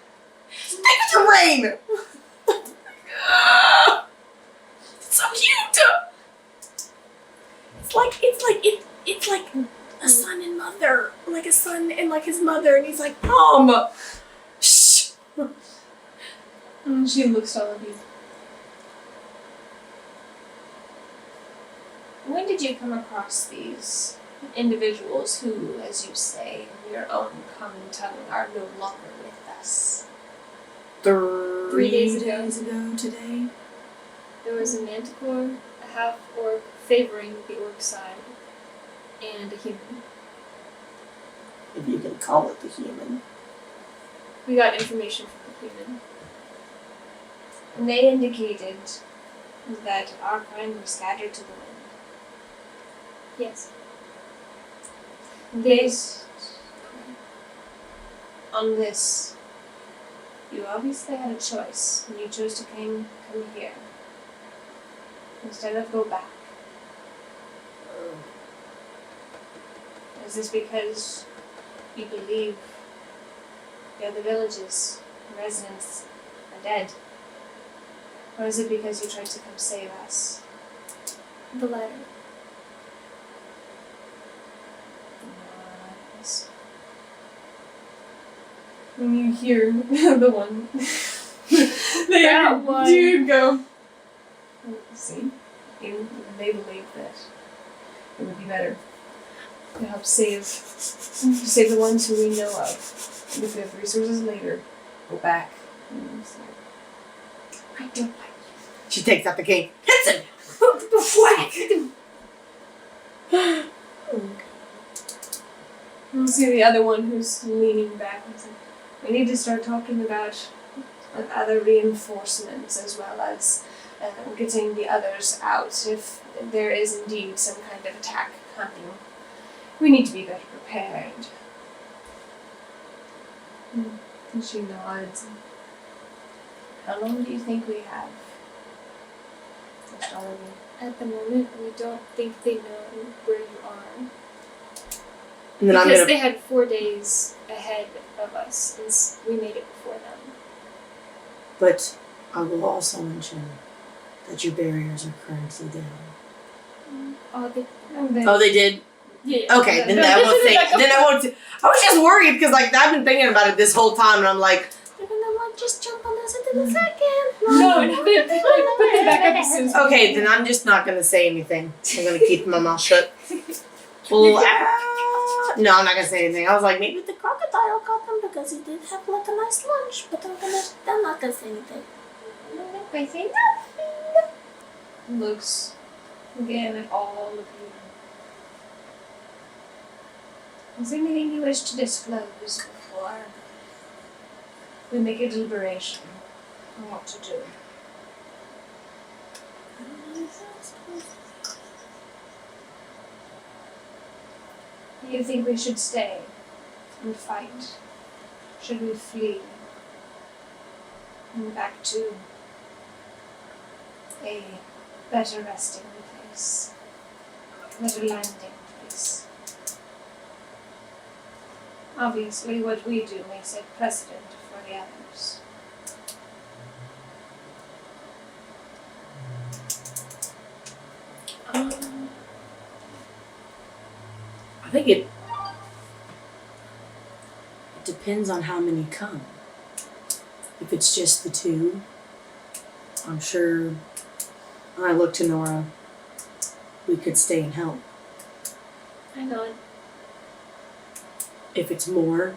stick with your brain. It's so cute. It's like a son and mother, like a son and like his mother, and he's like, Shh. And she looks all of you. When did you come across these individuals who, as you say, in your own common tongue, are no longer with us? 3 days days ago. ago today. There was a manticore, a half-orc favoring the orc side, and a human. If you can call it the human. We got information from the human. And they indicated that our kind were scattered to the wind. Yes. This, on this, you obviously had a choice, and you chose to come here. instead of go back? Is this because you believe the other villages and residents are dead? Or is it because you tried to come save us? The latter. Yes. When you hear the one, That one. dude go. See, they believe that it would be better to help save the ones who we know of. And if we have resources later, go back. And it's like, I don't like She takes out the cane. Hits him! whack. You see the other one who's leaning back and saying, we need to start talking about other reinforcements as well as getting the others out if there is indeed some kind of attack coming. We need to be better prepared. And she nods. How long do you think we have? Just all of you. At the moment, we don't think they know where you are. And then I'm Because gonna. they had 4 days ahead of us, and we made it before them. But I will also mention that your barriers are currently down. Oh, they, And then Oh, they did? yeah. Okay, then I won't say. Then I won't. I was just worried because like I've been thinking about it this whole time, and I'm like, They're gonna like just jump on us into the second. No, put them back up as soon as okay, then I'm just not gonna say anything. I'm gonna keep my mouth shut. Well, no, I'm not gonna say anything. I was like, maybe The crocodile got them because he did have like a nice lunch, but I'm not gonna say anything. looks again at all of you. Is there anything you wish to disclose before we make a deliberation on what to do? Do you think we should stay and fight? Should we flee? And back to a better resting place, better landing place. Obviously, what we do may set precedent for the others. I think it depends on how many come. If it's just the two, I'm sure. I look to Nora. We could stay and help. I know. If it's more,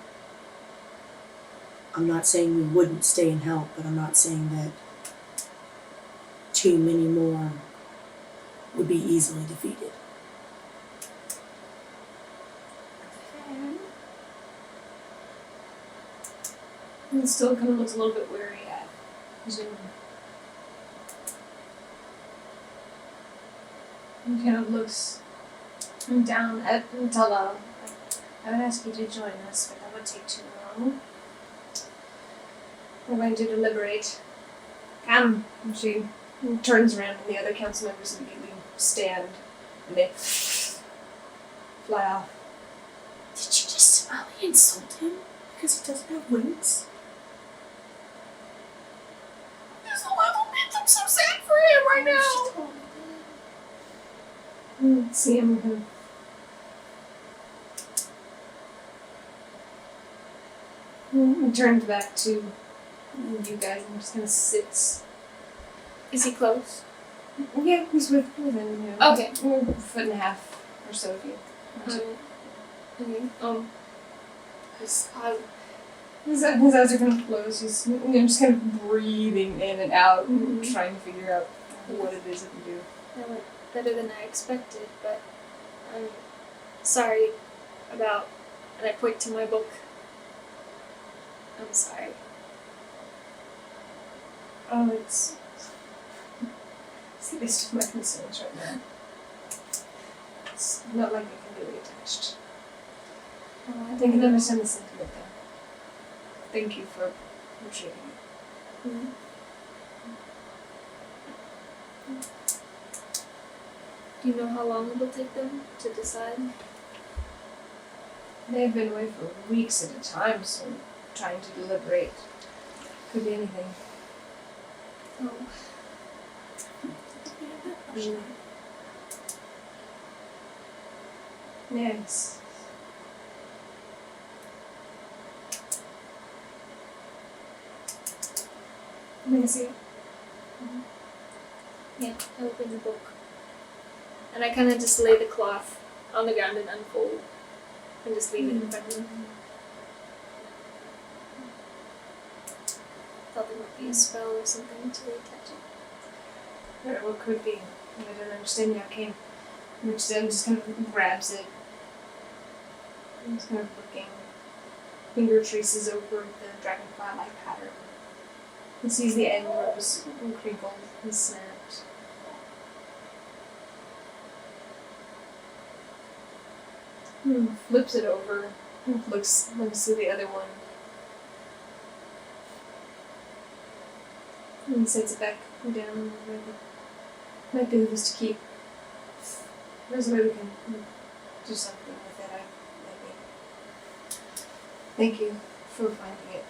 I'm not saying we wouldn't stay and help, but I'm not saying that too many more would be easily defeated. He still kind of looks a little bit weary at Zoom. He kind of looks down at Tal'el. I would ask you to join us, but that would take too long. We're going to deliberate. Come. And she turns around and the other council members immediately stand and they fly off. Did you just slightly insult him because he doesn't have wings? There's a little bit. I'm so sad for him right now. And see him kind of he turns back to you guys and just kind of sits. Is he close? Yeah, he's within, you know, Okay. a foot and a half or so of you. Okay. His eyes are kind of closed. He's just kind of breathing in and out, and trying to figure out what it is that you do. That went better than I expected, but I'm sorry about, and I point to my book. I'm sorry. Oh, it's the least of my concerns right now. It's not like I can really attached. I think I can understand the sentiment there. Thank you for retrieving it. Do you know how long it will take them to decide? They've been away for weeks at a time, so trying to deliberate. Could be anything. Oh. Yes. Let me see it. Yeah, I open the book. And I kind of just lay the cloth on the ground and unfold. And just leave it in front of me. Thought there might be a spell or something to attach it. Or what could be. I don't understand how it came. Which then just kind of grabs it. And just kind of looking. Finger traces over the dragonfly-like pattern. He sees the end where it was crinkled and snapped. Flips it over. Looks to the other one. And sets it back down. Might be this to keep. There's a way we can do something with it, maybe. Thank you for finding it.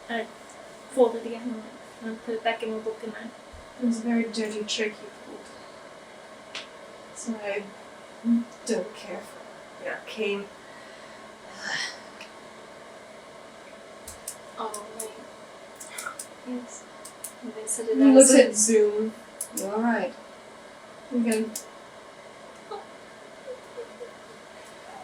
I fold it again and put it back in my book and I... It was a very dirty trick you pulled. So I don't care for the arcane. Oh, right. Yes. And they said it He looks as at Zoom. You alright? Okay.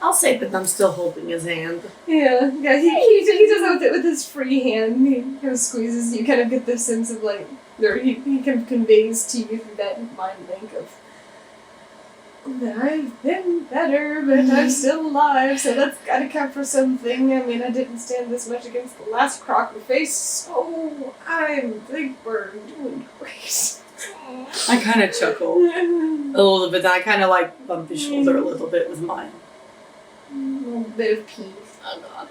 I'll say that I'm still holding his hand. Yeah, he does it with his free hand. He kind of squeezes. You kind of get this sense of like, or he kind of conveys to you through that mind link of, I've been better, but I'm still alive, so that's gotta count for something. I mean, I didn't stand this much against the last croc we faced, so I'm Big Bird doing great. I kind of chuckle a little bit. I kind of like bump his shoulder a little bit with mine. A little bit of peace. Oh god.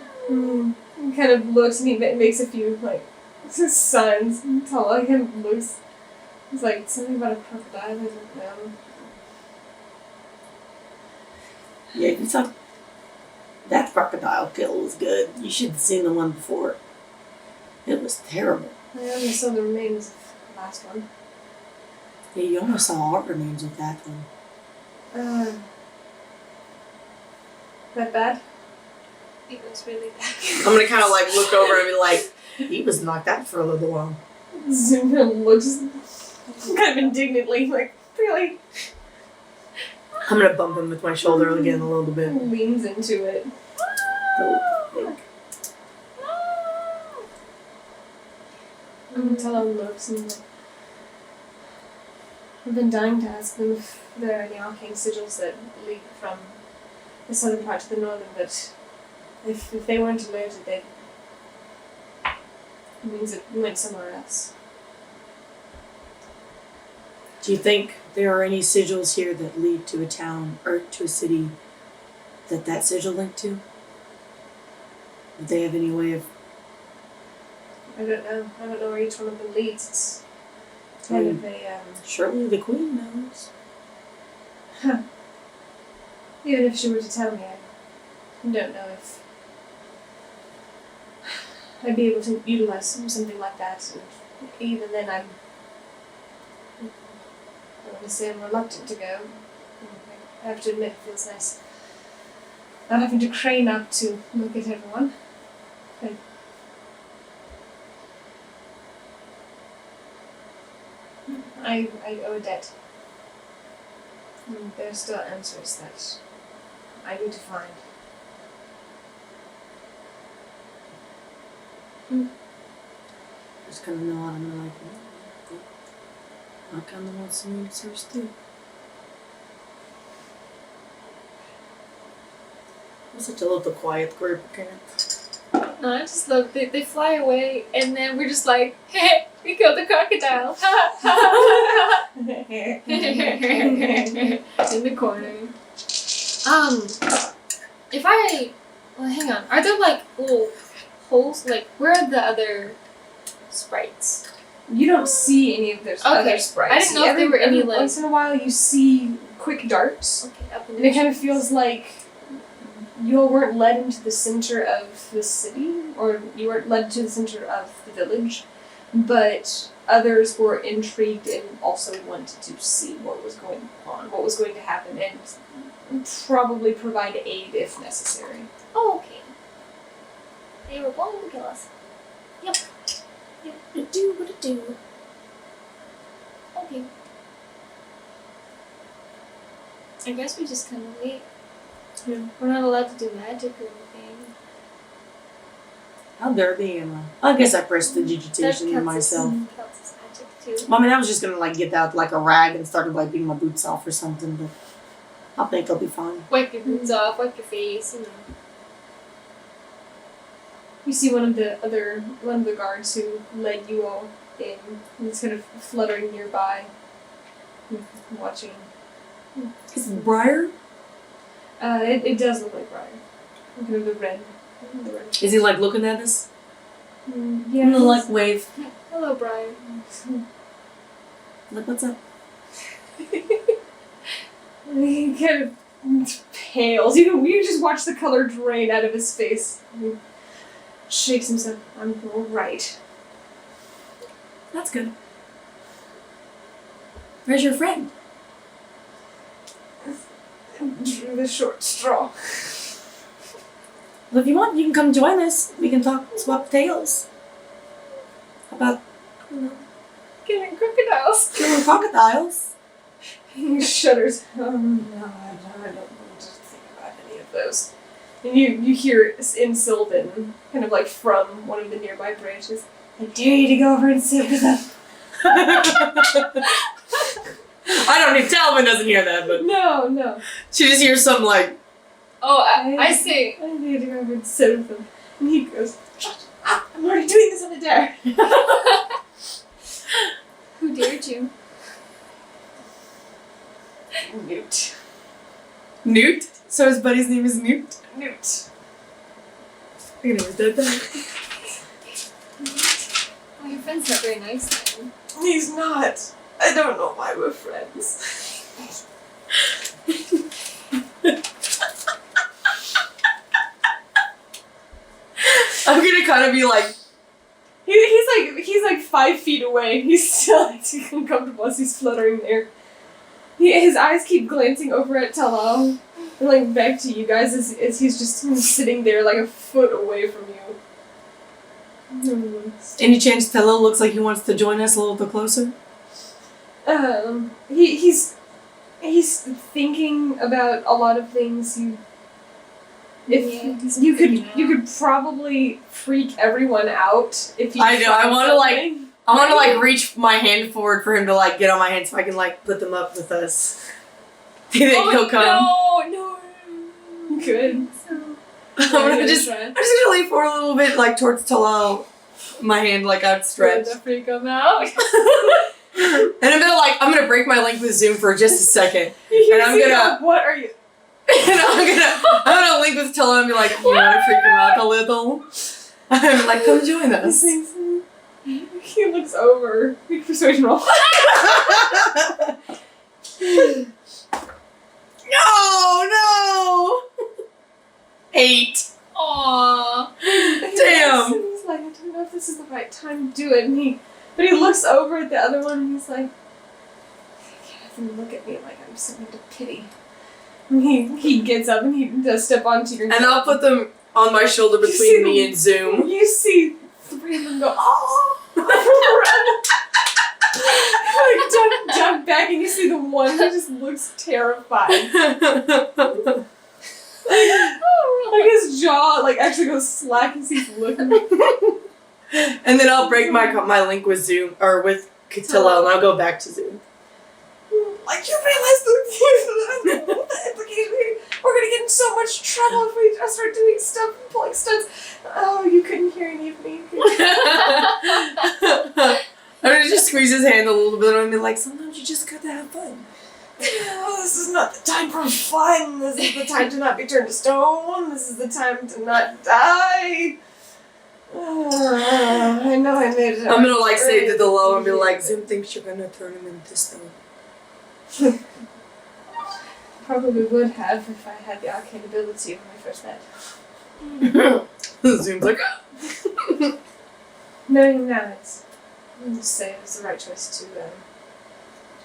He kind of looks and he makes a few, like, signs. Tal'el kind of looks. He's like, something about a crocodile, I don't know. Yeah, you thought that crocodile kill was good. You should have seen the one before. It was terrible. I only saw the remains of the last one. Yeah, you almost saw our remains with that one. That bad? It was really bad. I'm gonna kind of like look over and be like, he was knocked out for a little while. Zoom looks kind of indignantly, like, really? I'm gonna bump him with my shoulder again a little bit. Leans into it. Tal'el looks and like, I've been dying to ask them if there are any arcane sigils that lead from the southern part to the northern, but if they weren't alerted, it means it went somewhere else. Do you think there are any sigils here that lead to a town or to a city that sigil linked to? Do they have any way of... I don't know. I don't know where each one of them leads. It's kind of a, Surely the queen knows. Even if she were to tell me, I don't know if I'd be able to utilize something like that. And even then, I want to say I'm reluctant to go. I have to admit, it feels nice not having to crane up to look at everyone. But I owe a debt. And there are still answers that I need to find. Just kind of nod and I'm like, I kind of want some answers too. We're such a little quiet group, okay? No, I just love they fly away and then we're just like, hey, we killed the crocodile. In the corner. Hang on. Are there like little holes? Like, where are the other sprites? You don't see any of those other sprites. I didn't know if there were any, every like... once in a while you see quick darts. Okay, up in And it kind of feels like you all weren't led into the center of the city, or you weren't led to the center of the village, but others were intrigued and also wanted to see what was going on, what was going to happen, and probably provide aid if necessary. Oh, okay. They were going to kill us. Yep. What it do? What it do? Okay. I guess we just kind of wait. Yeah. We're not allowed to do magic or anything. How dirty am I? I guess I pressed the That digitation in myself. counts as magic too. Well, I mean, I was just gonna like get out like a rag and start wiping my boots off or something, but I think I'll be fine. Wipe your boots off, wipe your face, You see one of the guards who led you all in, and it's kind of fluttering nearby, watching. Is it Briar? It does look like Briar. Kind of the red. Is he like looking at us? Yeah. I'm gonna like wave. Hello, Brian. Like, what's up? He kind of pales. You just watch the color drain out of his face. He shakes himself. I'm all right. That's good. Where's your friend? Drew the short straw. Well, if you want, you can come join us. We can swap tales. How about Killing crocodiles. killing crocodiles? He shudders. No, I don't want to think about any of those. And you hear in Sylvan, kind of like from one of the nearby branches, I dare you to go over and sit with them. I don't need Talavin doesn't hear that, but No. she just hears some like Oh, I see. I dare you to go over and sit with them. And he goes, shut up, I'm already doing this on a dare. Who dared you? Newt. Newt. So his buddy's name is Newt. Newt. I'm gonna write that down. Oh, your friend's not very nice then. He's not. I don't know why we're friends. I'm gonna kind of be like, He's like 5 feet away. He's still acting uncomfortable as he's fluttering there. His eyes keep glancing over at Tal'el and like back to you guys as he's just sitting there like a foot away from you. any chance Tal'el looks like he wants to join us a little bit closer? He's thinking about a lot of things. You could probably freak everyone out if you. I know. tried I want to something. like reach my hand forward for him to like get on my hand so I can like put them up with us. Do you think he'll come? No. Good. I'm just gonna lean forward a little bit, like towards Tal'el, my hand like outstretched, To freak him out. and I'm gonna break my link with Zoom for just a second, And I'm gonna- What are you? and I'm gonna link with Tal'el and be like, you want to freak him out a little? I'm like, come join us. He looks over. Make a persuasion roll. No. 8. Aww. Damn. He's like, I don't know if this is the right time to do it. But he looks over at the other one and he's like, you have to look at me like I'm something to pity. And he gets up and he does step onto your And I'll put them on my shoulder You see between me and Zoom. You see 3 of them go, oh! Like jump back and you see the one who just looks terrified. Like his jaw like actually goes slack as he's looking. And then I'll break my link with Zoom or with Tal'el and I'll go back to Zoom. Like you realize the implication here? We're gonna get in so much trouble if we just start doing stuff and pulling stunts. Oh, you couldn't hear any of me. I'm gonna just squeeze his hand a little bit and be like, sometimes you just gotta have fun. No, this is not the time for fun. This is the time to not be turned to stone. This is the time to not die. I know I made it. I'm gonna like say to the low and be like, Zoom thinks you're gonna turn him into stone. Probably would have if I had the arcane ability when I first met. Zoom's like, Knowing now, I'll just say it was the right choice to,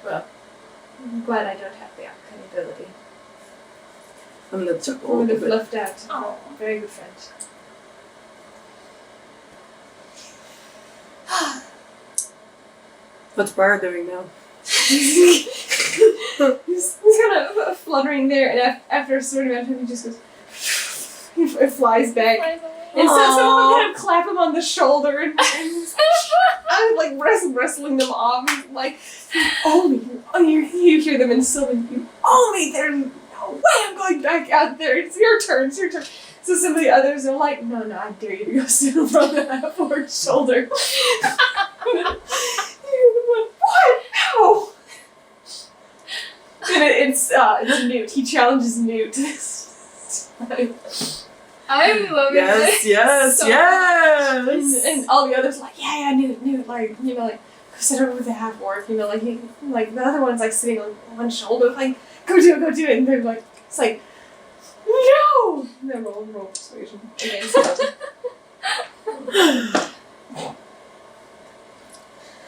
well, I'm glad I don't have the arcane ability. I'm gonna I chuckle a would little have bit. left out a very good friend. What's Briar doing now? he's kind of fluttering there, and after a certain amount of time, he just goes, he flies back. And so someone kind of clap him on the shoulder, and I'm like wrestling them off, and like, you hear them in Sylvan, you owe me, there's no way I'm going back out there, it's your turn. So some of the others are like, no, I dare you to go sit on that forward shoulder. You're the one, what? No! And it's Newt, he challenges Newt. I'm loving Yes, this. yes, so yes! And all the others like, yeah, Newt, like, you know, like, go sit over with the half orc, you know, like, the other one's like sitting on one shoulder, like, go do it, and they're like, it's like, no! And then roll persuasion against them.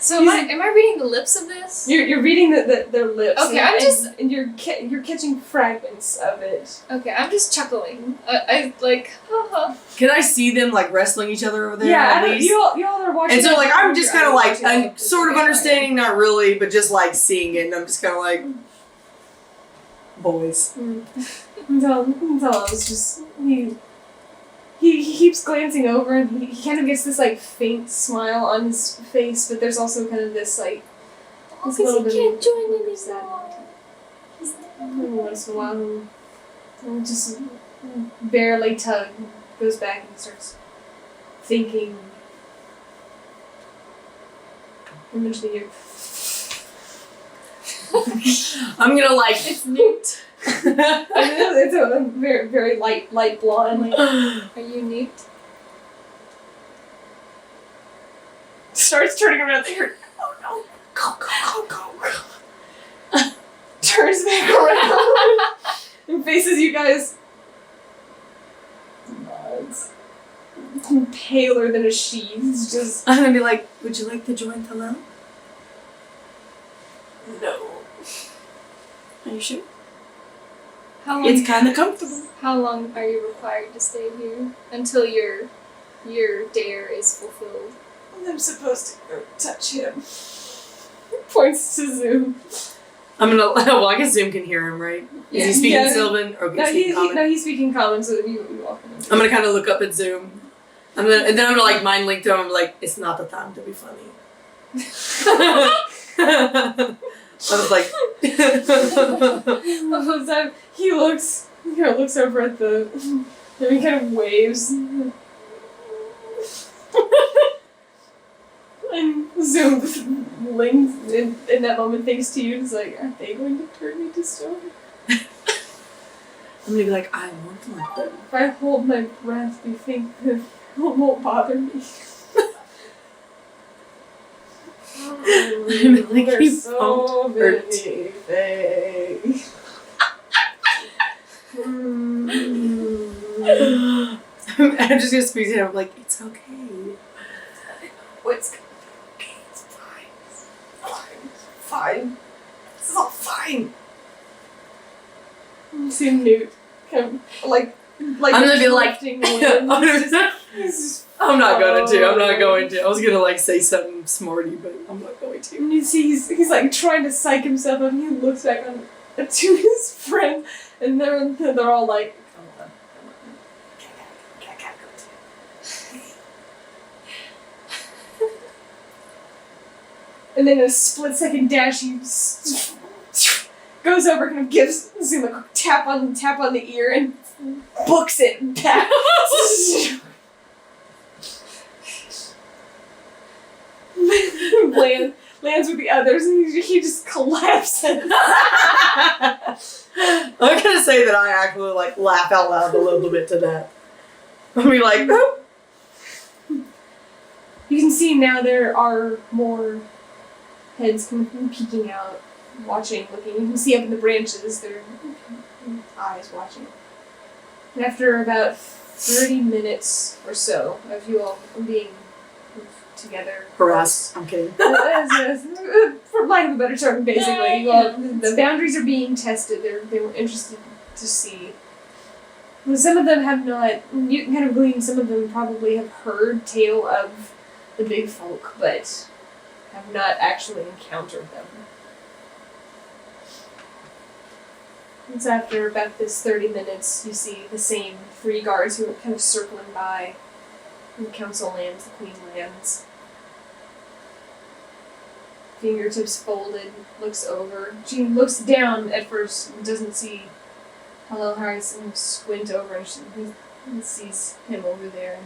So am I reading the lips of this? You're reading their lips. Okay, and you're catching fragments of it. Okay, I'm just chuckling. I like, haha. Can I see them like wrestling each other over there? Yeah, at least? you all are watching. And so like I'm just kind of like watching sort of understanding, not really, but just like seeing it, and I'm just kind of like, boys. Until I was just he keeps glancing over, and he kind of gets this like faint smile on his face, but there's also kind of this like Oh, this little because bit he of can't join sadness. anymore. Every once in a while, he'll just barely tug, goes back and starts thinking. And eventually you I'm gonna like. It's Newt. it's a very, very light blonde. Like, Are you Newt? starts turning around there. Oh no! Go! Turns back around and faces you guys. Nods. Paler than a sheet. It's just I'm gonna be like, would you like to join Tal'el? no. Are you sure? How long? It's kind of comfortable. How long are you required to stay here until your dare is fulfilled? I'm supposed to go touch him. Points to Zoom. I'm gonna. Well, I guess Zoom can hear him, right? Is he speaking Yeah. Sylvan or No, speaking Common? he's speaking common, so you walk in. I'm gonna kind of look up at Zoom. And then I'm gonna like mind link to him. I'm like, it's not the time to be funny. I was like, The whole time he looks over at the, and he kind of waves. And Zoom lings in that moment thinks to you, and is like, are they going to turn me to stone? I'm gonna be like, I want to like them. If I hold my breath, do you think that it won't bother me? I'm like, There's you so won't many hurt. things. I'm just gonna squeeze it. I'm like, it's okay. What's okay? It's fine. It's fine. This is all fine. You see Newt kind of like I'm gonna be like, drifting wind. I'm not going to. I'm not going to. I was gonna like say something smarty, but I'm not going to. And you see he's like trying to psych himself up, and he looks back to his friend, and they're all like, come on. I gotta go too. And then in a split second dash, he goes over, kind of gives Zoom a quick tap on the ear, and books it back. Lands with the others, and he just collapses. I'm gonna say that I actually like laugh out loud a little bit to that. I'll be like, oh. You can see now there are more heads peeking out, watching, looking. You can see up in the branches, there are eyes watching. And after about 30 minutes or so of you all being together, Harassed. I'm kidding. for lack of a better term, basically, well, the boundaries are being tested. They were interested to see. Some of them have not. You can kind of glean. Some of them probably have heard tale of the big folk, but have not actually encountered them. And so after about this 30 minutes, you see the same 3 guards who are kind of circling by. And the council lands, the queen lands. Fingertips folded, looks over. She looks down at first and doesn't see Tal'el Harris and squint over and she sees him over there.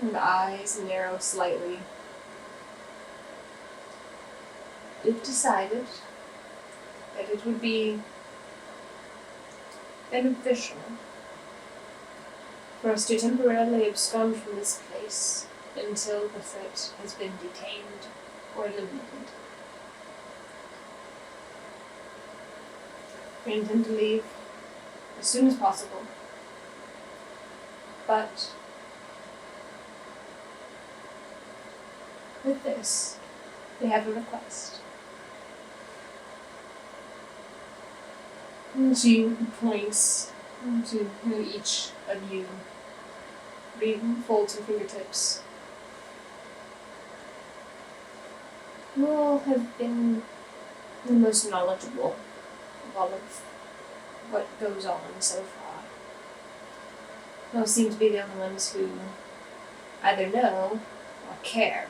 And the eyes narrow slightly. You've decided that it would be beneficial for us to temporarily abscond from this place until the threat has been detained or eliminated. We intend to leave as soon as possible, but with this, we have a request. And she points to each of you. Folds her fingertips. You all have been the most knowledgeable of all of what goes on so far. You all seem to be the only ones who either know or care.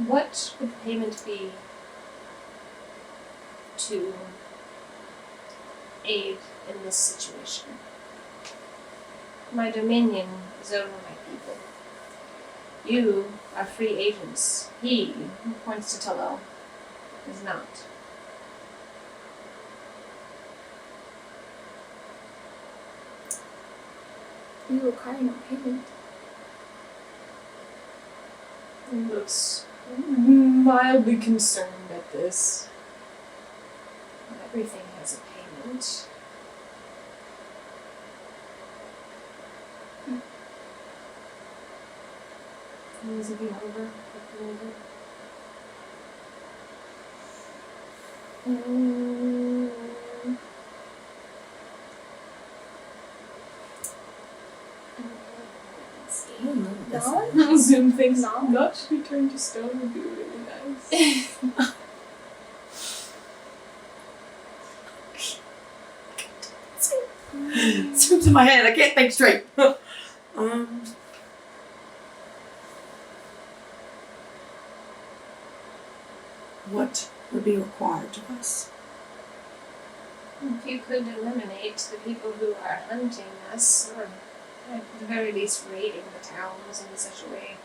What would the payment be to aid in this situation? My dominion is over my people. You are free agents. He, who points to Tal'el, is not. We require no payment. He looks mildly concerned at this. Everything has a payment. He's looking over, looking over. No? Zoom thinks not to be turned to stone would be really nice. Zooms in my head. I can't think straight. What would be required of us? If you could eliminate the people who are hunting us, or at the very least raiding the towns in such a way.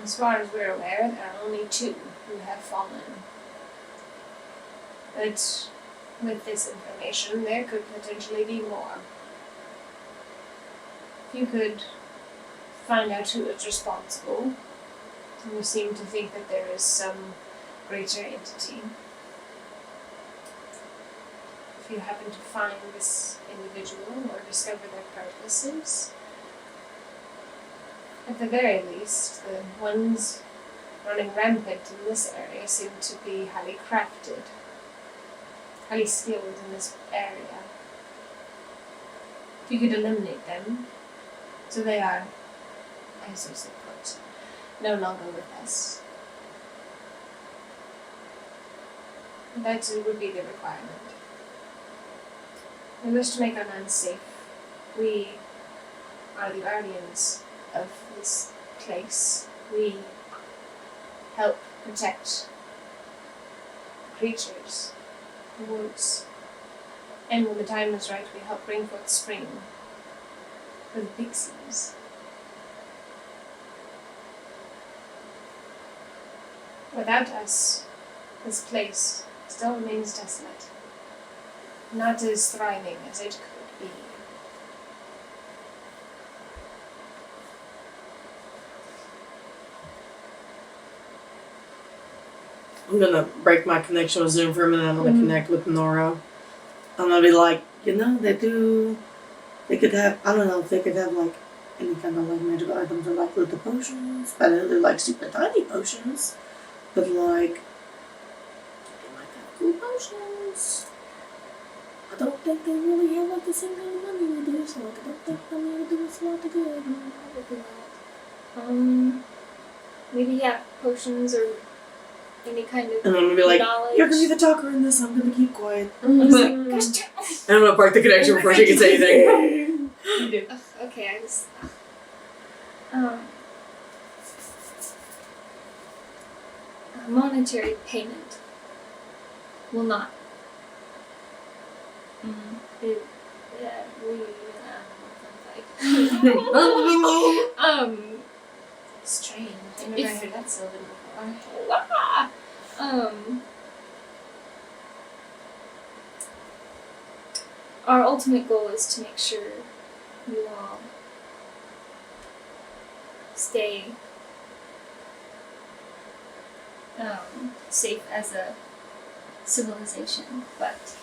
As far as we're aware, there are only 2 who have fallen. But with this information, there could potentially be more. If you could find out who is responsible, and you seem to think that there is some greater entity. If you happen to find this individual or discover their purposes, at the very least, the ones running rampant in this area seem to be highly crafted, highly skilled in this area. If you could eliminate them, so they are, as you said, put, no longer with us. That would be the requirement. We wish to make our land safe. We are the guardians of this place. We help protect creatures, the woods. And when the time is right, we help bring forth spring for the pixies. Without us, this place still remains desolate. not as thriving as it could be. I'm gonna break my connection with Zoom for a minute. I'm gonna connect with Nora. I'm gonna be like, they could have, I don't know if they could have like any kind of like magical items or like little potions. But I know they're like super tiny potions. But like, they might have cool potions. I don't think they really have like the same kind of money we do, so like, I don't think money would do us a lot of good. Probably not. Maybe potions or any kind of And I'm gonna be like, knowledge. you're gonna be the talker in this, I'm gonna keep quiet. I'm just like, gosh, And I'm gonna break the connection before she can say anything. You do. okay, I just. Monetary payment will not. It, Strange. I've never heard that Sylvan before. Our ultimate goal is to make sure you all stay safe as a civilization, but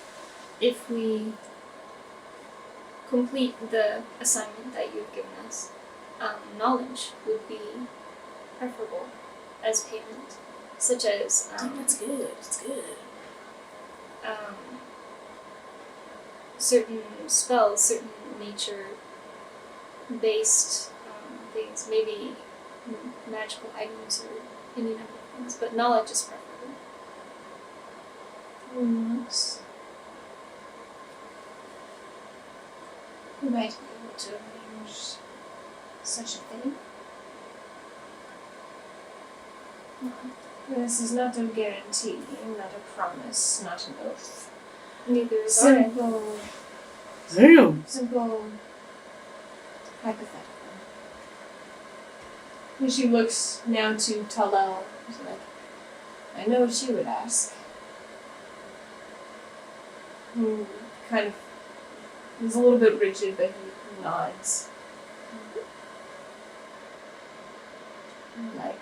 if we complete the assignment that you've given us, knowledge would be preferable as payment, such as That's good. It's good. certain spells, certain nature-based things, maybe magical items or any number of things, but knowledge is preferable. Yes. We might be able to arrange such a thing. This is not a guarantee, not a promise, not an oath. Neither is ours. Damn. Simple hypothetical. And she looks now to Tal'el. She's like, I know what you would ask. Kind of, he's a little bit rigid, but he nods. Like,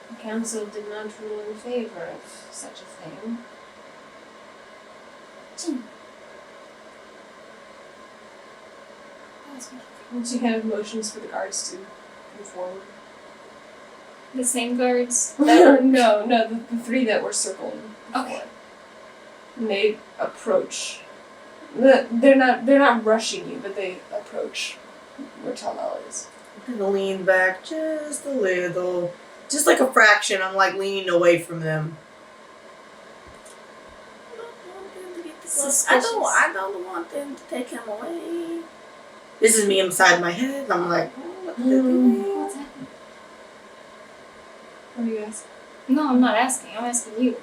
the council did not rule in favor of such a thing. And she kind of motions for the guards to come forward. The same guards. No, the three that were circling. Okay. And they approach. They're not rushing you, but they approach where Tal'el is. I'm gonna lean back just a little. Just like a fraction, I'm like leaning away from them. Suspicious. I don't want them to take him away. This is me inside my head. I'm like, what the doing? What's happening? What do you ask? No, I'm not asking. I'm asking you.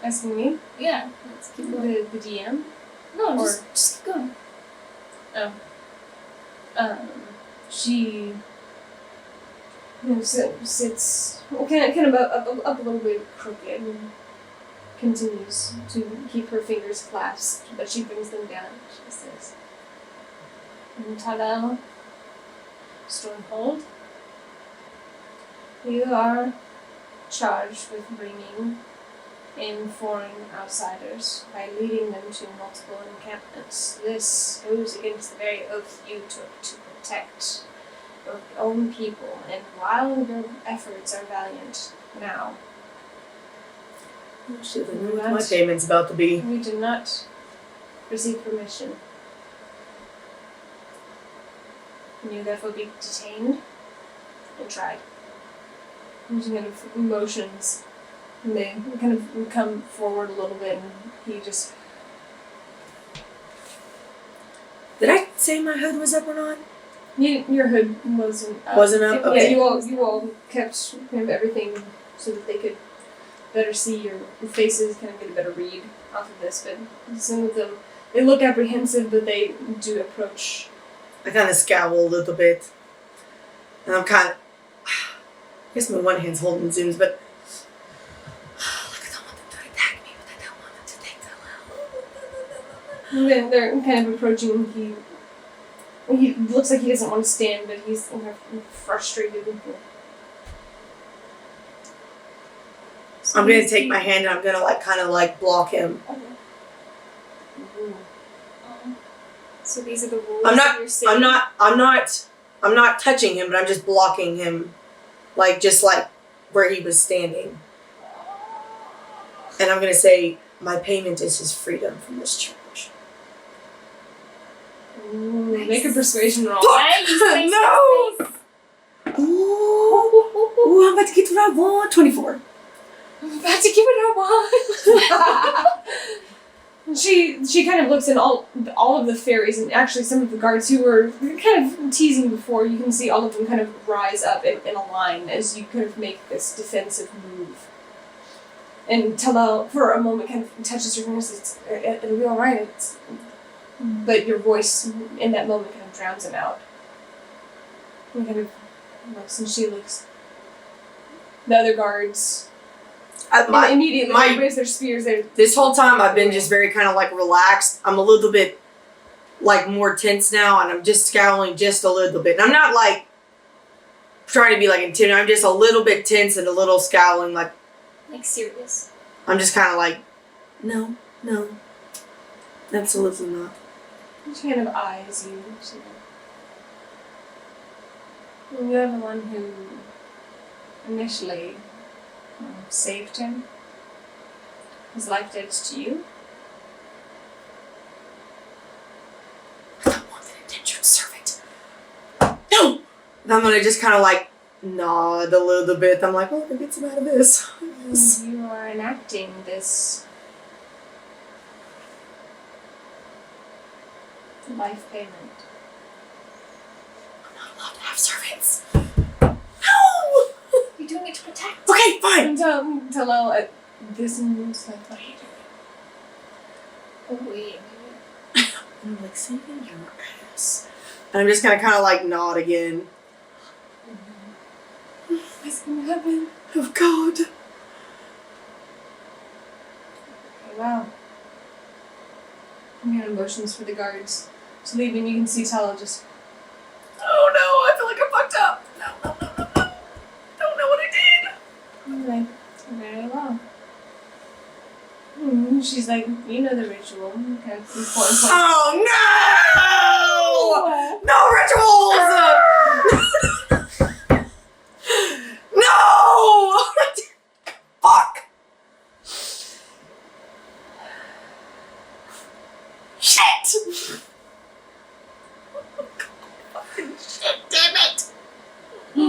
Asking me? Yeah. Let's keep going. The DM? No, Or- just keep going. She sits kind of up a little bit crooked and continues to keep her fingers clasped, but she brings them down. She says, Tal'el, Stronghold, you are charged with bringing in foreign outsiders by leading them to multiple encampments. This goes against the very oath you took to protect your own people, and while your efforts are valiant now, Oh, shit, I know what my payment's about to be. we do not receive permission. And you therefore be detained and tried. And she kind of motions, and they kind of come forward a little bit, and he just Did I say my hood was up or not? your hood wasn't up. Wasn't up? Yeah, Okay. you all kept kind of everything so that they could better see your faces, kind of get a better read off of this. But some of them, they look apprehensive, but they do approach. I kind of scowl a little bit. And I'm kind of... I guess my one hand's holding Zooms, but... Look, I don't want them to attack me, but I don't want them to take Tal'el. And then they're kind of approaching. He looks like he doesn't want to stand, but he's kind of frustrated. I'm gonna take my hand and I'm gonna like kind of like block him. So these are the rules. I'm of your city? I'm not touching him, but I'm just blocking him, like just like where he was standing. And I'm gonna say my payment is his freedom from this church. Ooh, make a persuasion roll. Nice. No! Ooh, I'm about to get what I want. 24. I'm about to give it a one. She kind of looks, and all of the fairies, and actually some of the guards who were kind of teasing before, you can see all of them kind of rise up in a line as you kind of make this defensive move. And Tal'el, for a moment, kind of touches your fingers. It'll be all right. But your voice in that moment kind of drowns him out. And kind of looks, and she looks. The other guards immediately raise their spears. This whole time I've been just very kind of like relaxed. I'm a little bit like more tense now, and I'm just scowling just a little bit. And I'm not like trying to be like intimidating. I'm just a little bit tense and a little scowling, like serious. I'm just kind of like, no, absolutely not. She kind of eyes you. You're the one who initially saved him. His life debt to you. I don't want an indentured servant. No! And I'm gonna just kind of like nod a little bit. I'm like, oh, I get some out of this. Yes. You are enacting this life payment. I'm not allowed to have servants. No! You're doing it to protect. Okay, fine. And Tal'el at this move's like, what are you doing? Oh wait. And I'm like, saving your ass. And I'm just gonna kind of like nod again. What's gonna happen? Oh God. Okay, wow. I'm hearing motions for the guards to leave, and you can see Tal'el just. Oh no, I feel like I fucked up. No. Don't know what I did. Anyway, very well. She's like, you know the ritual. Okay, important. Oh no! No rituals! No! Fuck! Shit! Fucking shit, damn it! He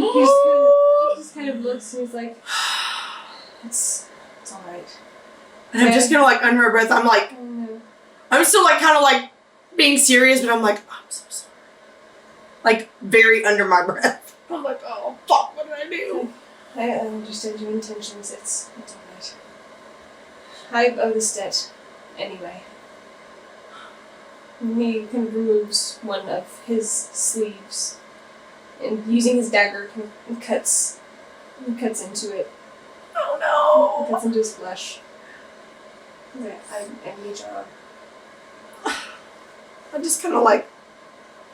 just kind of looks, and he's like, it's alright. And I'm just gonna like under my breath, I'm like, Oh no. I'm still like kind of like being serious, but I'm like, I'm so sorry. Like very under my breath. I'm like, oh fuck, what did I do? I understand your intentions. It's alright. I owe this debt anyway. And he kind of removes one of his sleeves, and using his dagger, kind of cuts into it. Oh no! Cuts into his flesh. He's like, I need your arm. I'm just kind of like,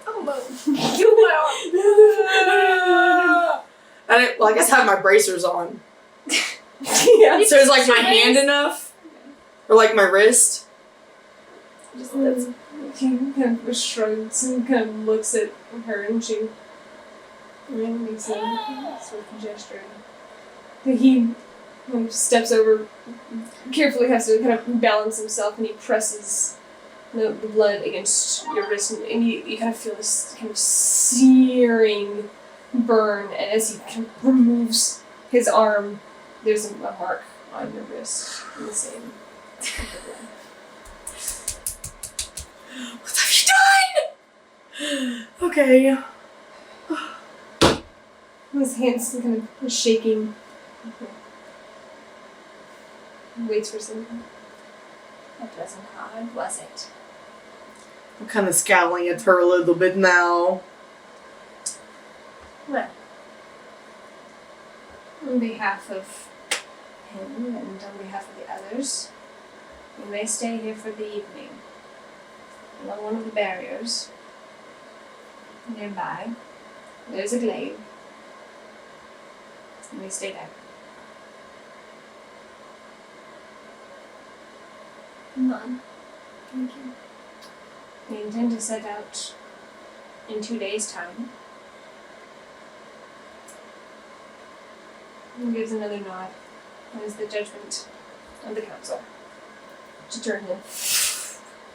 I don't know. Kill my arm. And I guess I have my bracers on. Yeah. So is like my hand enough? Or like my wrist? Just he kind of shrugs and kind of looks at her, and she makes a sort of gesture. He kind of steps over, carefully has to kind of balance himself, and he presses the blood against your wrist, and you kind of feel this kind of searing burn, and as he kind of removes his arm, there's a mark on your wrist in the same. What have you done? Okay. His hands kind of shaking. Waits for something. That wasn't hard, was it? I'm kind of scowling at her a little bit now. Well, on behalf of him and on behalf of the others, you may stay here for the evening. along one of the barriers nearby, there's a glade. And we stay there. None. Thank you. We intend to set out in 2 days' time. He gives another nod. That is the judgment of the council. She turns in.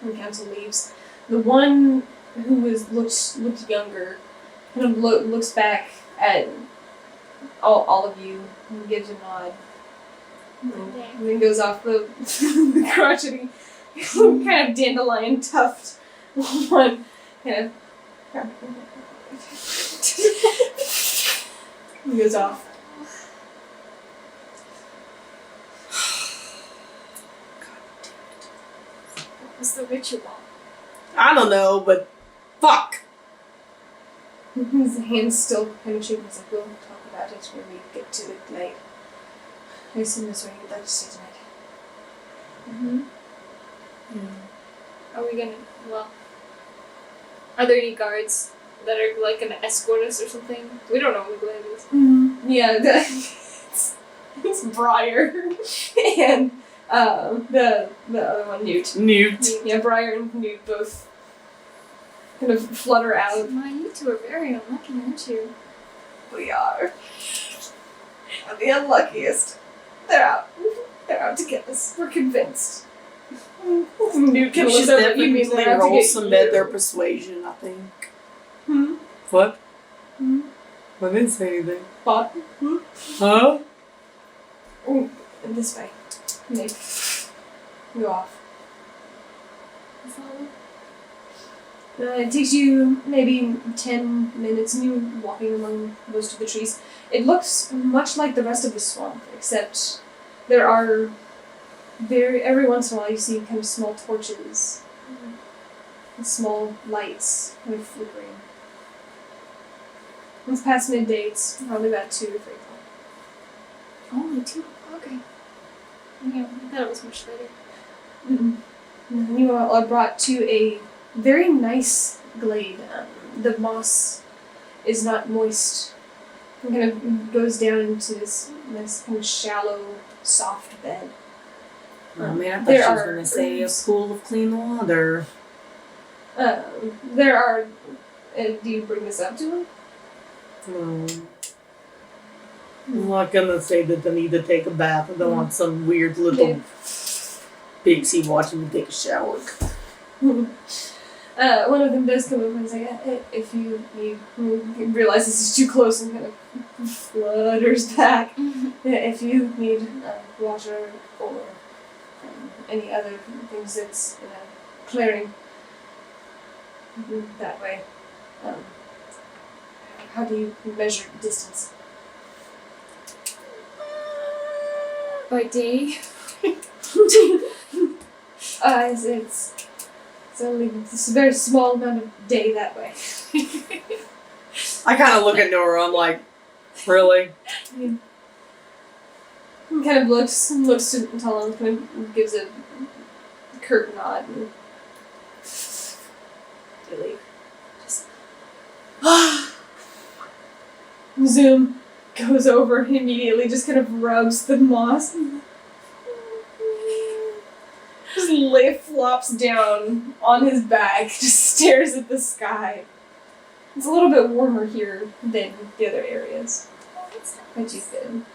When the council leaves, the one who looked younger kind of looks back at all of you and gives a nod. And then goes off the crotchety, kind of dandelion tuft one, kind of he goes off. What was the ritual? I don't know, but fuck. His hands still kind of shaking. He's like, we'll talk about it when we get to the glade. I assume that's where you'd like to stay tonight. Are we gonna, well, are there any guards that are like gonna escort us or something? We don't know what the glade is. Yeah, it's Briar and the other one, Newt. Yeah, Briar and Newt both kind of flutter out. My, you two are very unlucky, aren't you? We are. And the unluckiest. They're out. They're out to get us. We're convinced. Newt can We should look over. You mean definitely they're out to roll get some you? their persuasion, I think. What? I didn't say anything. What? Huh? This way. And they go off. It takes you maybe 10 minutes and you're walking among most of the trees. It looks much like the rest of the swamp, except there are every once in a while you see kind of small torches and small lights kind of flickering. It's past midday, it's probably about 2 or 3 o'clock. Only 2? Okay. Yeah, I thought it was much later. And you all are brought to a very nice glade. The moss is not moist. It kind of goes down into this nice kind of shallow, soft bed. I mean, I thought There she was are going to say a herbs. pool of clean water. There are. Do you bring this up to him? I'm not going to say that they need to take a bath. I don't want some weird little Yeah. pixie watching me take a shower. One of them does come over and say, if you realize this is too close and kind of flutters back. If you need water or any other things that's in a clearing that way, how do you measure distance? By day? It's only a very small amount of day that way. I kind of look at Nora. I'm like, really? He kind of looks to Tal'el and kind of gives a curt nod and they leave. Just Zoom goes over and immediately just kind of rubs the moss. Just flops down on his back, just stares at the sky. It's a little bit warmer here than the other areas Oh, that's that nice. you've been.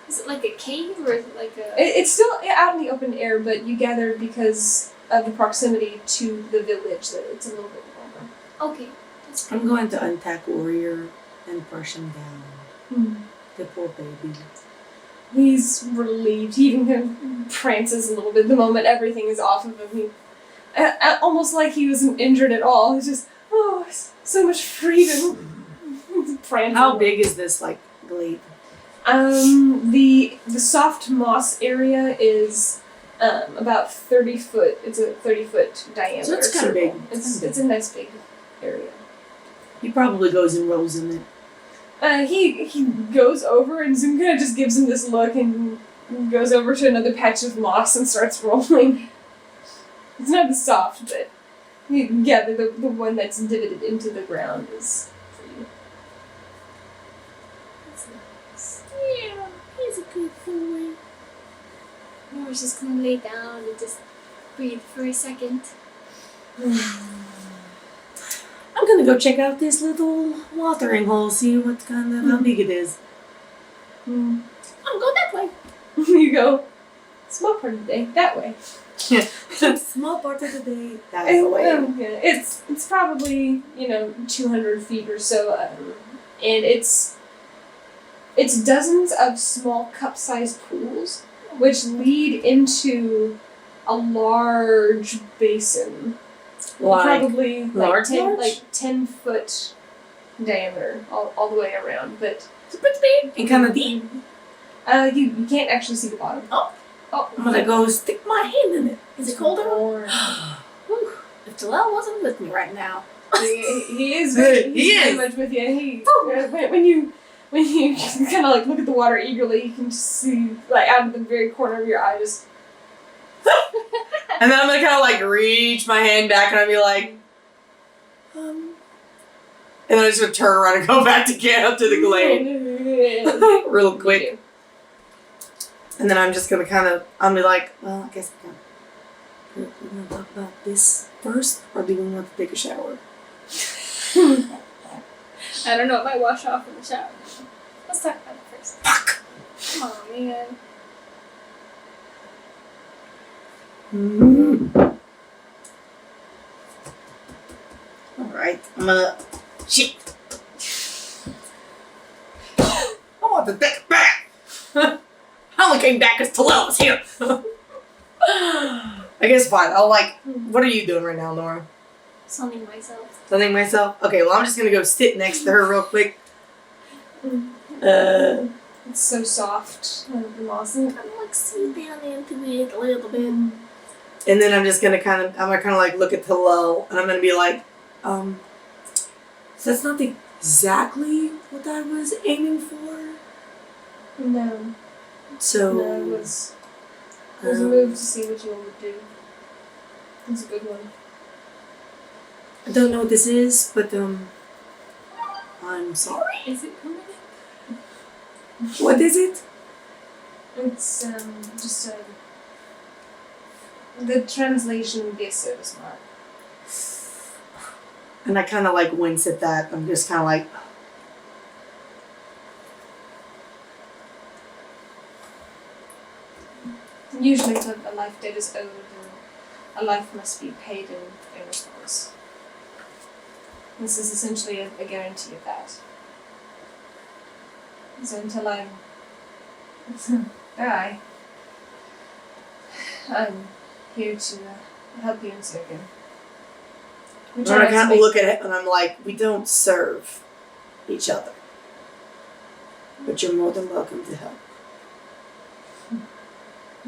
Is it like a cave or is it like a... It's still out in the open air, but you gather because of the proximity to the village that it's a little bit warmer. Okay. That's I'm good. going to untack Warrior and brush him down. The poor baby. He's relieved. He even kind of prances a little bit the moment everything is off of him. He, almost like he wasn't injured at all. He's just, so much freedom. Prancing. How big is this, like, glade? The soft moss area is about 30 foot. It's a 30-foot diameter. So it's kinda circle. big. It's a nice big area. He probably goes and rolls in it. He goes over and Zoom kind of just gives him this look and goes over to another patch of moss and starts rolling. It's not the soft bit. Yeah, the one that's divoted into the ground is for you. That's nice. Yeah, he's a good boy. Nora's just gonna lay down and just breathe for a second. I'm gonna go check out this little watering hole, see what kind of how big it is. I'll go that way. You go. Small part of the day that way. Small part of the day. That And, is the way. yeah, it's probably 200 feet or so, and it's dozens of small cup-sized pools which lead into a large basin, probably large? 10-foot diameter all the way around, but It's pretty big. And kind of deep. you can't actually see the bottom. Oh. I'm gonna go stick my hand in it. Is it colder? Or, Whew. If Tal'el wasn't with me right now. he is He very is. much with you. When you kind of like look at the water eagerly, you can just see like out of the very corner of your eye just. And then I'm gonna kind of like reach my hand back and I'll be like, and then I just gonna turn around and go back to get up to the glade real quick. And then I'm just gonna I'll be like, well, I guess we're gonna talk about this first, or do we want to take a shower? I don't know, it might wash off in the shower. Let's talk about it first. Fuck! Come on, man. Alright, I'm gonna. Shit! I want to take it back! I only came back because Tal'el was here! I guess fine. What are you doing right now, Nora? Sunning myself. Sunning myself? Okay, well, I'm just gonna go sit next to her real quick. It's so soft, the moss. I'm like see down into it a little bit. And then I'm just gonna like look at Tal'el and I'm gonna be like, so that's not exactly what I was aiming for. No, So it was a move to see what you would do. It's a good one. I don't know what this is, but I'm sorry. Is it permanent? What is it? It's just the translation would be a service mark. And I kind of like wince at that. I'm just kind of like, Usually it's a life debt is owed and a life must be paid in response. This is essentially a guarantee of that. So until I die, I'm here to help you in serving. Which I I kind of look at it and I'm like, we don't serve each other. But you're more than welcome to help.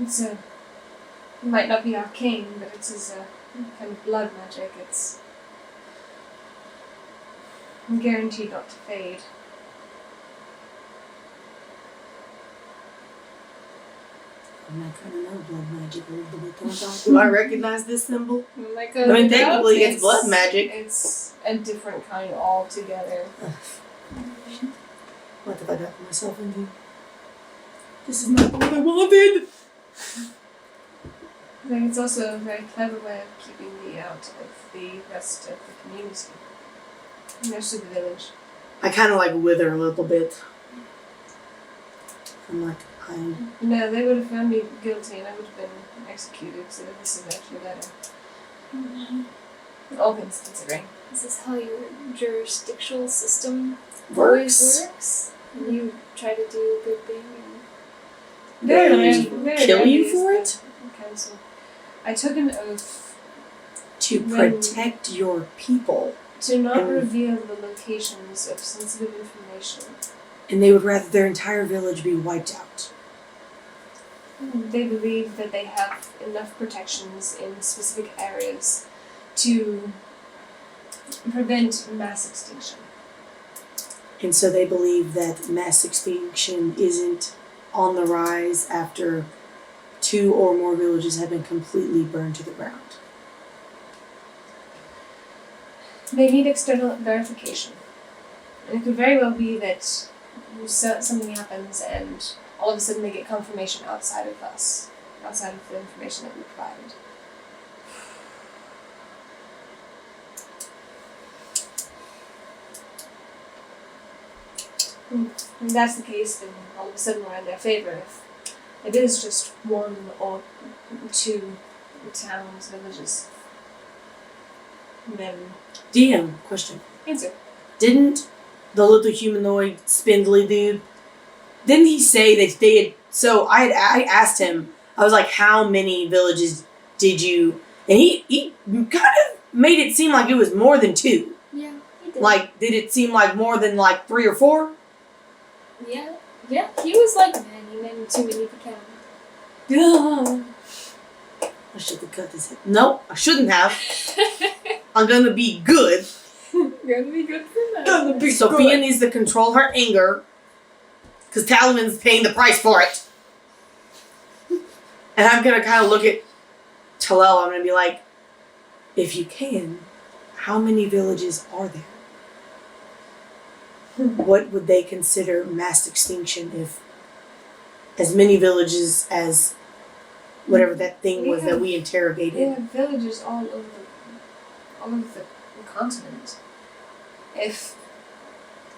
It's it might not be arcane, but it's his kind of blood magic. It's guaranteed not to fade. And I kind of know blood magic a little bit, don't I? Do I recognize this symbol? Like I mean, technically it's blood magic. It's a different kind altogether. What have I gotten myself into? This is not what I wanted! I think it's also a very clever way of keeping me out of the rest of the community. The rest of the village. I kind of like wither a little bit. I'm like, No, they would have found me guilty and I would have been executed, so this is actually better. All things considering. Is this how your jurisdictional system works. always works? And you try to do a good thing and They kill you for it? Council. I took an oath To When- protect your people. to not And- reveal the locations of sensitive information. And they would rather their entire village be wiped out. They believe that they have enough protections in specific areas to prevent mass extinction. And so they believe that mass extinction isn't on the rise after 2 or more villages have been completely burned to the ground. They need external verification. And it could very well be that something happens and all of a sudden they get confirmation outside of us, outside of the information that we provided. If that's the case, then all of a sudden we're in their favor. If it is just one or two towns, villages, then DM, question. answer. Didn't the little humanoid spindly dude, didn't he say that they had, so I asked him, I was like, how many villages did you, and he kind of made it seem like it was more than 2. Yeah, he did. Like, did it seem like more than like 3 or 4? Yeah, he was like, man, you made too many to count. I should have cut this. Nope, I shouldn't have. I'm gonna be good. Gonna be good for that. Sophia needs to control her anger, because Talavin's paying the price for it. And I'm gonna kind of look at Tal'el. I'm gonna be like, if you can, how many villages are there? What would they consider mass extinction if as many villages as whatever that thing was that we interrogated? They have villages all over the continent. If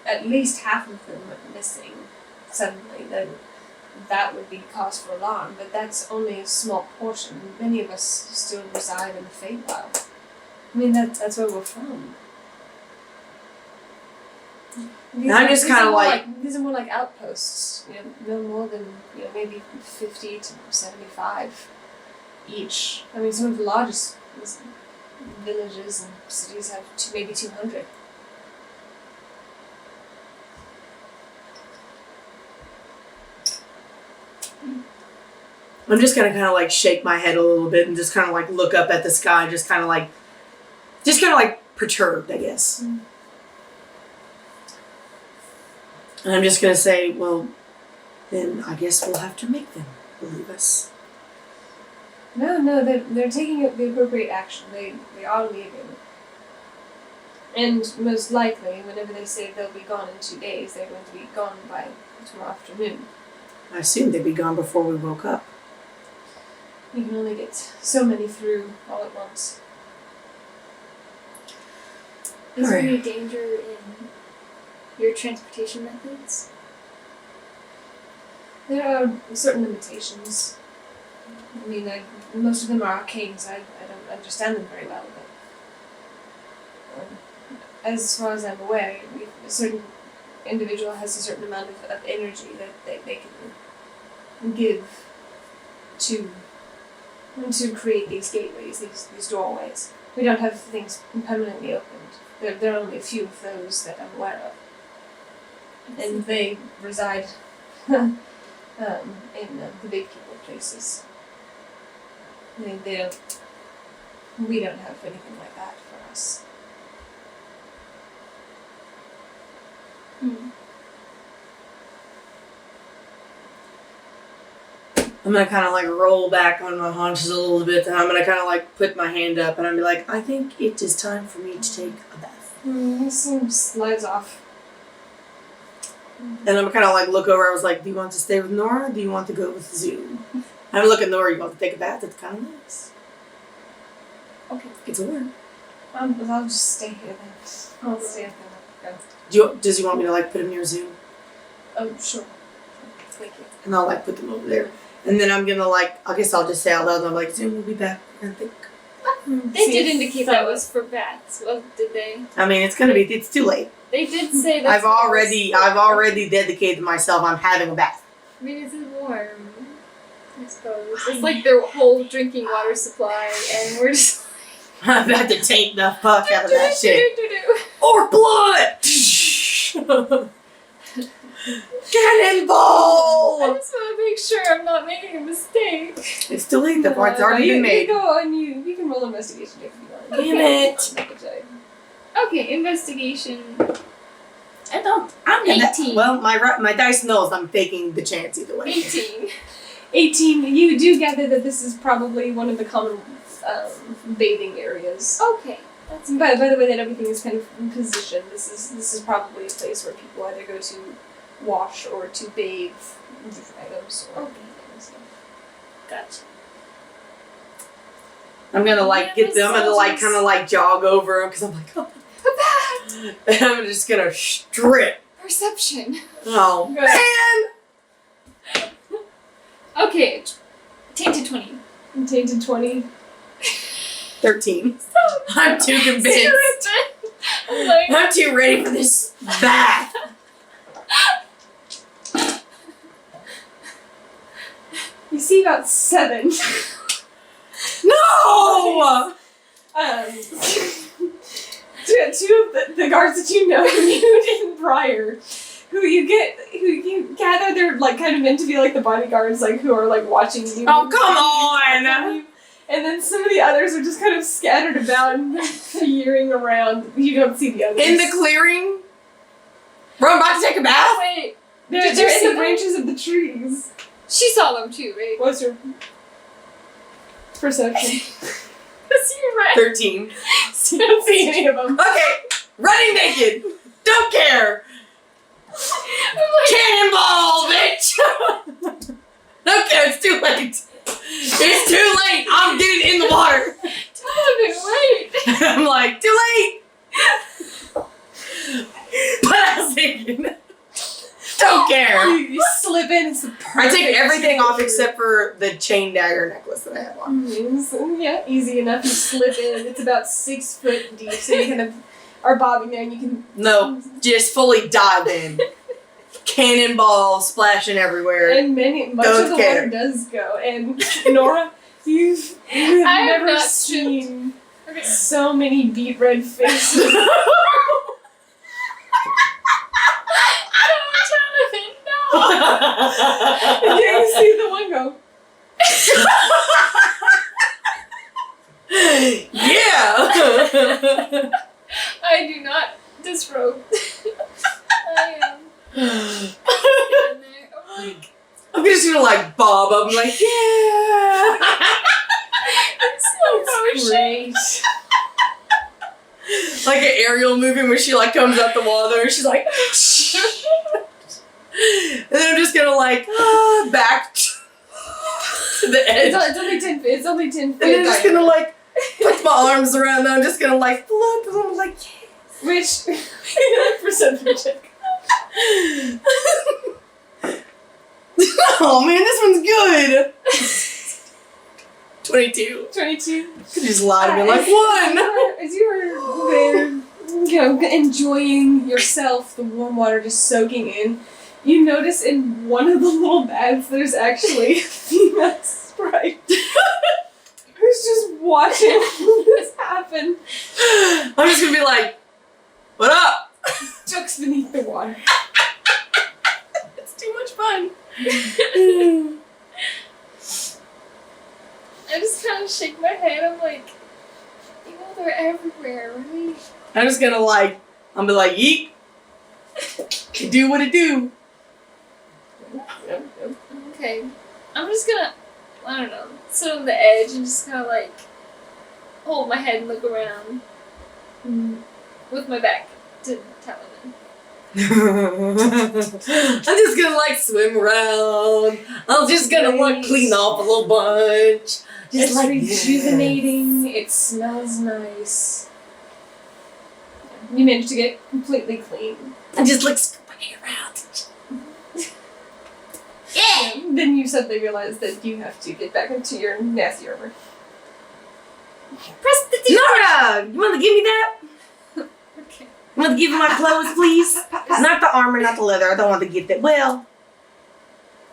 at least half of them went missing suddenly, then that would be cause for alarm. But that's only a small portion. Many of us still reside in the Feywild. I mean, that's where we're from. I'm just kind of like, these are more like outposts. No more than maybe 50 to 75 each. I mean, some of the largest villages and cities have maybe 200. I'm just gonna kind of like shake my head a little bit and just kind of like look up at the sky, just kind of like perturbed, I guess. Mm. And I'm just gonna say, well, then I guess we'll have to make them believe us. No, they're taking the appropriate action. They are leaving. And most likely, whenever they say they'll be gone in 2 days, they're going to be gone by tomorrow afternoon. I assumed they'd be gone before we woke up. You can only get so many through all at once. Is there Alright. any danger in your transportation methods? There are certain limitations. I mean, most of them are arcane, so I don't understand them very well, but as far as I'm aware, a certain individual has a certain amount of energy that they can give to create these gateways, these doorways. We don't have things permanently opened. There are only a few of those that I'm aware of. And they reside in the big people places. We don't have anything like that for us. I'm gonna kind of like roll back on my haunches a little bit, and I'm gonna kind of like put my hand up, and I'm be like, I think it is time for me to take a bath. He slides off. And I'm kind of like look over. I was like, do you want to stay with Nora? Or do you want to go with the zoo? I'm looking at Nora. You want to take a bath? It's kind of nice. Okay. It's warm. I'll just stay here then. I'll stay up there. Does he want me to like put him near Zoom? Oh, sure. Thank you. And I'll like put them over there. And then I'm gonna like, I guess I'll just say out loud, I'm like, Zoom will be back, I think. They did indicate that was for bats, well, did they? I mean, it's too late. They did say that. I've already dedicated myself. I'm having a bath. I mean, it's warm, I suppose. It's like their whole drinking water supply, and we're just I'm about to taint the fuck out of that shit. do. Orc blood! Cannonball! I just want to make sure I'm not making a mistake. It's too late. The part's already been made. You go on. You can roll investigation if you want. Damn it! Make a check. Okay, investigation. I'm 18. Well, my dice knows I'm taking the chance either way. 18. 18. You do gather that this is probably one of the common bathing areas. Okay. By the way that everything is kind of in position, this is probably a place where people either go to wash or to bathe different items or things. Gotcha. I'm gonna like get them. I'm gonna like kind of like jog over them because I'm like, oh, and I'm just gonna strip. Perception. Oh Good. man. Okay. Tainted 20. Tainted 20. 13. I'm too convinced. I'm like, I'm too ready for this bath. You see about 7. No. Two of the guards that you know, Newt and Briar, who you gather they're like kind of meant to be like the bodyguards, like who are like watching you. Oh come on. And then some of the others are just kind of scattered about and peering around. You don't see the others. In the clearing. Bro, I'm about to take a bath. wait. They're Did you in see the them? branches of the trees. She saw them too, right? What's your perception? Because you're right. 13. You don't see any of them. Okay. Running naked. Don't care. I'm like, Cannonball, bitch. Don't care. It's too late. It's too late. I'm getting in the water. Talavin, wait. I'm like, too late. But I was thinking, don't care. You slip in. It's the I perfect take everything off temperature. except for the chain dagger necklace that I have on. So, yeah, easy enough. You slip in. It's about 6 foot deep, so you kind of are bobbing there, and you can. No, just fully dive in. Cannonball splashing everywhere. And much Don't of the care. water does go. And Nora, you I have have never not seen Okay. so many beet red faces. No, Talavin, no. And then you see the one go. Yeah. I do not disrobe. I am. In there. I'm like, I'm just gonna like bob up and like, yeah. it's slow motion. Great. Like an aerial movie where she like comes up the water and she's like, and then I'm just gonna like back to the edge. It's only 10 feet. It's only 10 feet. And I'm just gonna like put my arms around them. I'm just gonna like float. And I'm like, Which perception check. oh man, this one's good. 22. 22. Could just lie to me like one. As you were there, enjoying yourself, the warm water just soaking in, you notice in one of the little baths there's actually a female Sprite who's just watching this happen. I'm just gonna be like, what up? Jokes beneath the water. It's too much fun. I just kind of shake my head. I'm like, you know, they're everywhere, right? I'm just gonna like, I'm be like, yeet. Do what it do. Okay. I'm just gonna, I don't know, sit on the edge and just kind of like hold my head and look around with my back to Talavin. I'm just gonna like swim around. I'm just gonna like clean off a little bunch. Just It's like rejuvenating. It smells nice. You managed to get completely clean. And just like scoop my hair out. Yeah. Then you suddenly realize that you have to get back into your nasty armor. Press the Nora, you want to give me that? Okay. You want to give me my clothes, please? Not the armor, not the leather. I don't want to get that. Well,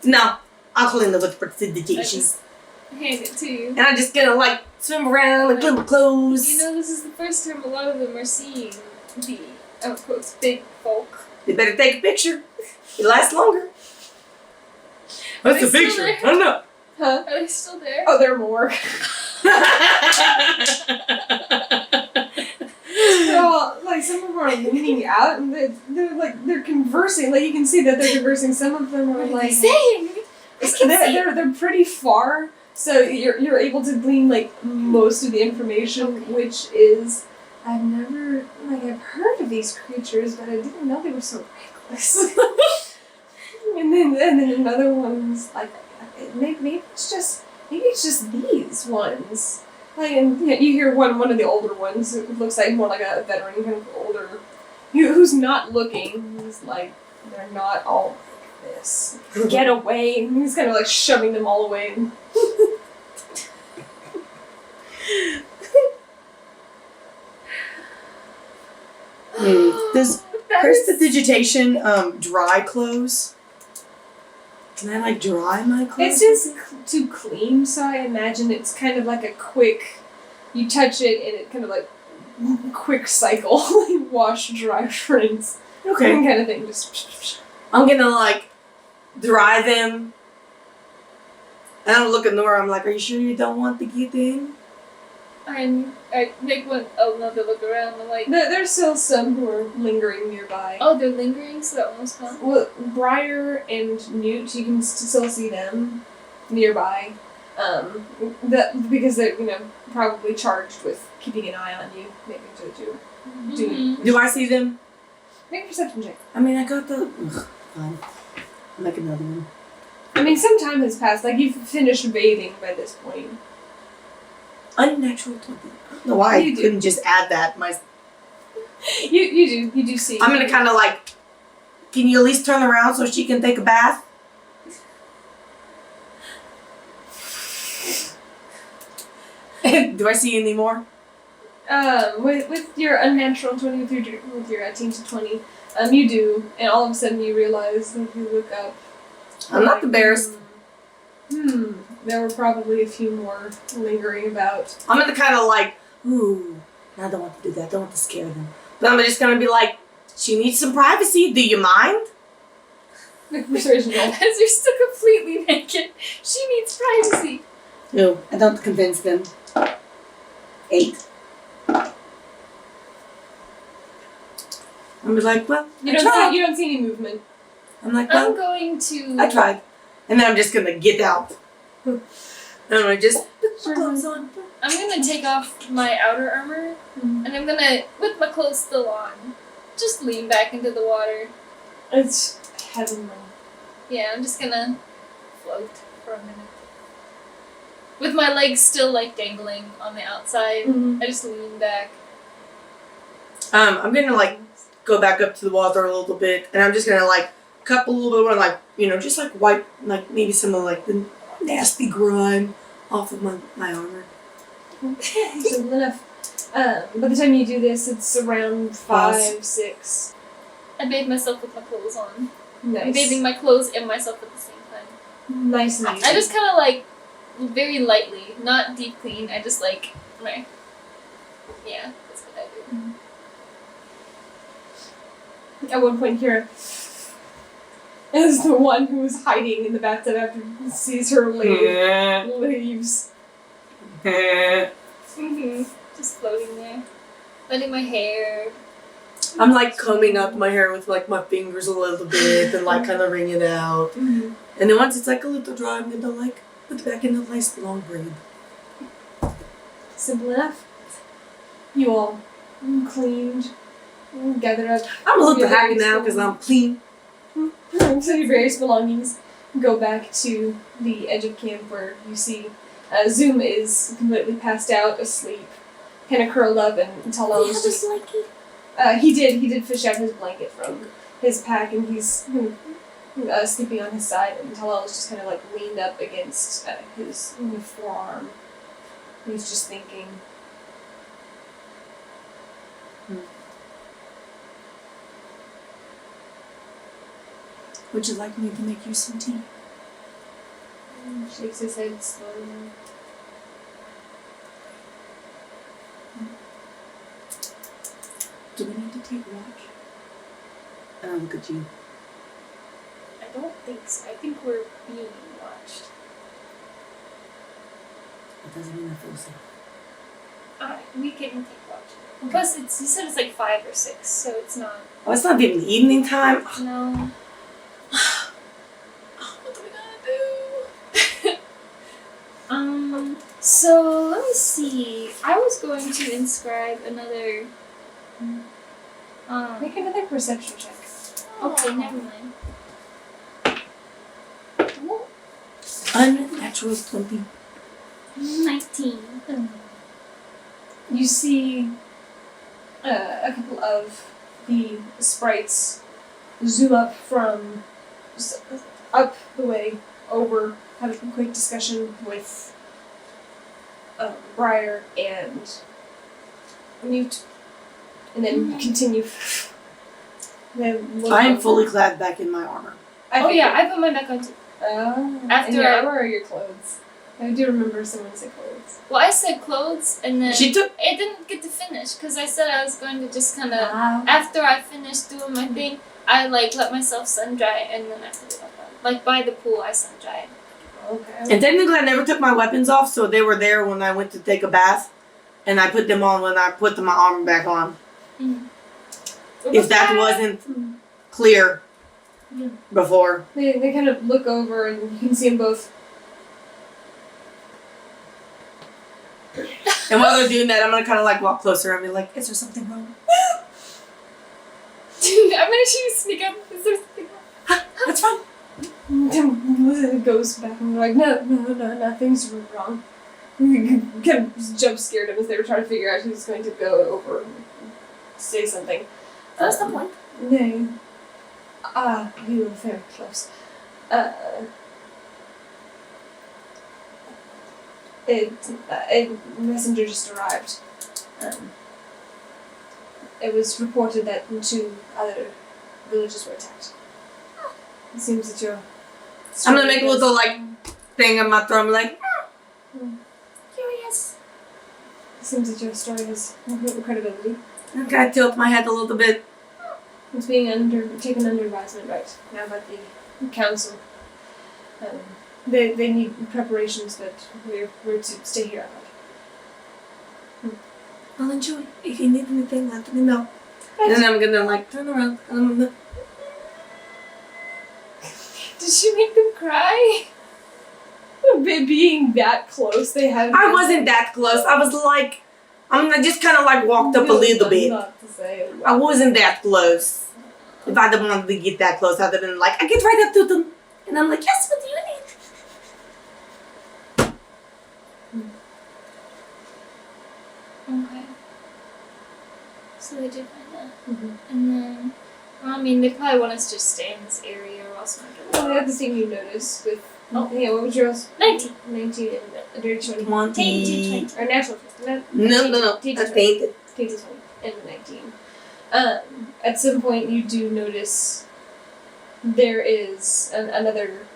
no, I'll clean it with I prestidigitation. just hand it to you. And I'm just gonna like swim around and clean my clothes. You know, this is the first time a lot of them are seeing the, of course, big folk. They better take a picture. It lasts longer. What's Are the they picture? still I don't know. Huh? Are they still there? Oh, there are more. They're all, like, some of them are leaning out and they're conversing. Like, you can see that they're conversing. Some of them are What are like. they saying? They're pretty far, so you're able to glean like most of the information, which is I've never, I've heard of these creatures, but I didn't know they were so reckless. and then another one's like, maybe it's just these ones. Like, and you hear one of the older ones who looks like more like a veteran, kind of older, who's not looking. He's like, they're not all like this. Get away! And he's kind of like shoving them all away. Does prestidigitation dry clothes? Can I like dry my clothes? It's just too clean, so I imagine it's kind of like a quick. You touch it and it kind of like quick cycle, like wash, dry, rinse, Okay. kind of thing. Just I'm gonna like dry them. And I'm look at Nora. I'm like, "Are you sure you don't want to get in?" I make another look around. I'm like, there's still some who are lingering nearby. oh, they're lingering, so that one's gone. Well, Briar and Newt, you can still see them nearby. Because they're probably charged with keeping an eye on you, maybe to do. Mhm. Do I see them? Make a perception check. I mean, I got the. Fine. I'll make another one. I mean, some time has passed. Like you've finished bathing by this point. Unnatural 20. I don't know why I You do. couldn't just add that. You do see. I'm gonna kind of like. Can you at least turn around so she can take a bath? Do I see any more? With your unnatural 20, with your team to 20, you do, and all of a sudden you realize that if you look up. I'm not embarrassed. There were probably a few more lingering about. I'm gonna kind of like, ooh, I don't want to do that. I don't want to scare them. But I'm just gonna be like, she needs some privacy. Do you mind? Persuasion roll. As you're still completely naked, she needs privacy. No, I don't convince them. 8. I'm like, well, You I tried. don't see any movement. I'm like, I'm well, going to. I tried. And then I'm just gonna get out. And I'm gonna just put my Sure. clothes on. I'm gonna take off my outer armor, and I'm gonna, with my clothes still on, just lean back into the water. It's heavenly. Yeah, I'm just gonna float for a minute. With my legs still like dangling on the outside, I just lean back. I'm gonna like go back up to the water a little bit, and I'm just gonna like cup a little bit more, like just like wipe like maybe some of like the nasty grime off of my armor. Simple enough. By the time you do this, it's around 5, 6. I bathe myself with my clothes on. I'm Nice. bathing my clothes and myself at the same time. Nice and easy. I just kind of like, very lightly, not deep clean, I just like, yeah, that's what I do. At one point here, as the one who was hiding in the bathtub after sees her leaves. Just floating there. Letting my hair. I'm like combing up my hair with like my fingers a little bit and like kind of wring it out. And then once it's like a little dry, I'm gonna like put it back in a nice long braid. Simple enough. You all cleaned, gathered up. I'm a little your happy various now because I'm clean. So your various belongings go back to the edge of camp where you see Zoom is completely passed out, asleep, kind of curled up, and Tal'el is just. He did fish out his blanket from his pack, and he's sleeping on his side, and Tal'el is just kind of like leaned up against his forearm. He's just thinking. Would you like me to make you some tea? Shakes his head slowly. Do we need to take watch? And I look at you. I don't think so. I think we're being watched. That doesn't mean I feel safe. We can take watch. Plus, you said it's like 5 or 6, so it's not. Oh, it's not even evening time. No. What are we gonna do? So let me see. I was going to inscribe another. Make another perception check. Okay, never mind. Unnatural 20. 19. You see a couple of the sprites zoom up from up the way over, have a quick discussion with Briar and Mute, and then continue. Then look I am over. fully clad back in my armor. Oh yeah, I put mine back on too. After your armor or your clothes? I do remember someone said clothes. Well, I said clothes, and then She took. I didn't get to finish because I said I was going to just kind of. Ah. After I finished doing my thing, I like let myself sun dry, and then I put it up on. Like by the pool, I sun dried. Okay. And technically, I never took my weapons off, so they were there when I went to take a bath, and I put them on when I put my armor back on. If that wasn't clear before. They kind of look over and you can see them both. And while they're doing that, I'm gonna kind of like walk closer and be like, "Is there something wrong?" Dude, I'm gonna sneak up. Is there something wrong? That's fine. It goes back and they're like, no, nothing's wrong. Kind of jump scared him as they were trying to figure out who's going to go over and say something. What's the point? No. You were very close. A messenger just arrived. It was reported that 2 other villages were attacked. It seems that you're... I'm gonna make a little like thing on my throat. I'm like, Curious. It seems that your story has credibility. I gotta tilt my head a little bit. It's being taken under advisement right now by the council. They need preparations that we're to stay here about. I'll enjoy. If you need anything, let me know. And then I'm gonna like turn around. And I'm gonna... Did she make them cry? Being that close, they had. I wasn't that close. I was like, I just kind of like walked up a little bit. Not to say. I wasn't that close. If I'd have wanted to get that close, I'd have been like, I get right up to them. And I'm like, yes, what do you need? Okay. So they did find that. Mm-hmm. And then, well, I mean, they probably want us to just stay in this area or else we're Well, the gonna other thing you notice with. Oh. Yeah, what was yours? 19. 19 and a dirty 20. 20. Or natural 20. No. Tainted I 20. fainted. Tainted 20 and 19. At some point, you do notice there is another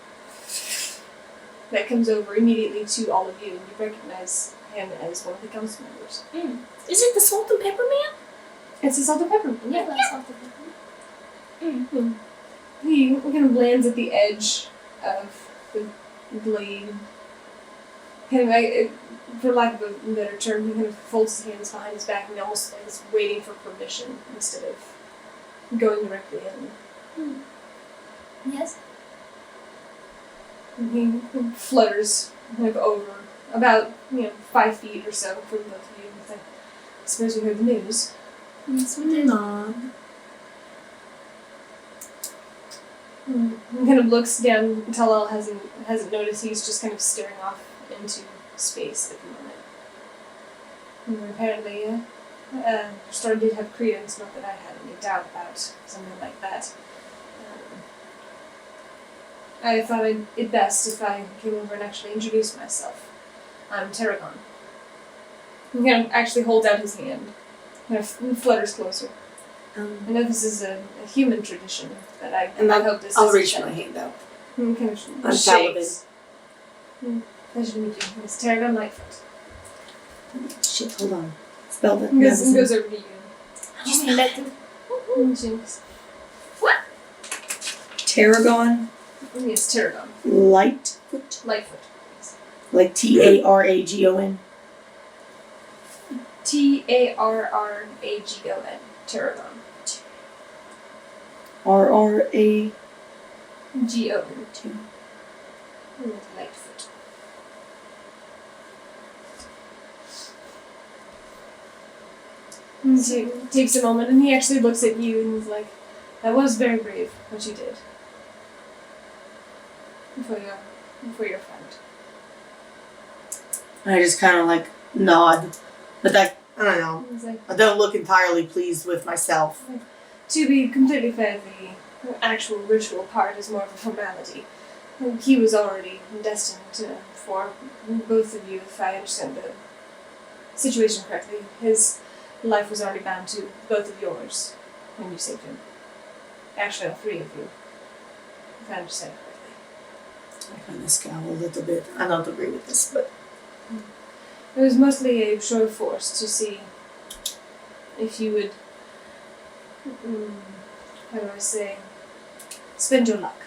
that comes over immediately to all of you, and you recognize him as one of the council members. Is it the salt and pepper man? It's a salt and pepper. Yeah, that's all the problem. He kind of lands at the edge of the blade. Kind of like, for lack of a better term, he kind of folds his hands behind his back and almost like is waiting for permission instead of going directly in. Yes? And he flutters kind of over about 5 feet or so from both of you. He's like, I suppose you heard the news. Yes, we did. He kind of looks down. Tal'el hasn't noticed. He's just kind of staring off into space at the moment. And apparently, Star did have credence. Not that I had any doubt about something like that. I thought it best if I came over and actually introduced myself. I'm Tarragon. He kind of actually holds out his hand. Kind of flutters closer. I know this is a human tradition, but I hope this I'll is reach my hand out. Kind of I'm shakes. Pleasure to meet you. It's Tarragon Lightfoot. Shit, hold on. Spell that. He goes over to you. You spell that too? Jinx. Tarragon Yes, Tarragon. Lightfoot. Lightfoot. Yes. Like T-A-R-A-G-O-N. Tarragon. Tarragon. R-R-A. G-O-N. Lightfoot. And takes a moment, and he actually looks at you and is like, "That was very brave, what you did. For your friend." And I just kind of like nod, but that I don't know. He's like, I don't look entirely pleased with myself. "To be completely fair, the actual ritual part is more of a formality. He was already destined for both of you, if I understand the situation correctly. His life was already bound to both of yours when you saved him. Actually, all three of you, if I understand correctly." I kind of scowl a little bit. I don't agree with this, but It was mostly a show of force to see if you would, how do I say, spend your luck.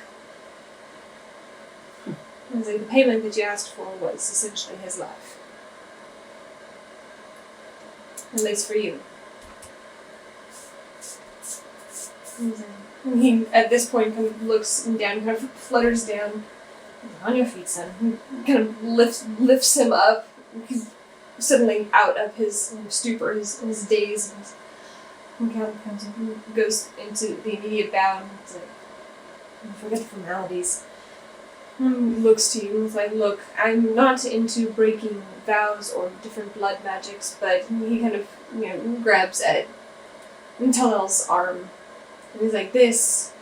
It was like the payment that you asked for was essentially his life. At least for you. And he, at this point, kind of looks down, kind of flutters down. "On your feet, son." He kind of lifts him up. He's suddenly out of his stupor, his daze, and kind of comes and goes into the immediate bow and it's like, "Forget the formalities." And looks to you and is like, "Look, I'm not into breaking vows or different blood magics," but he kind of, grabs at Tal'el's arm. And he's like, "This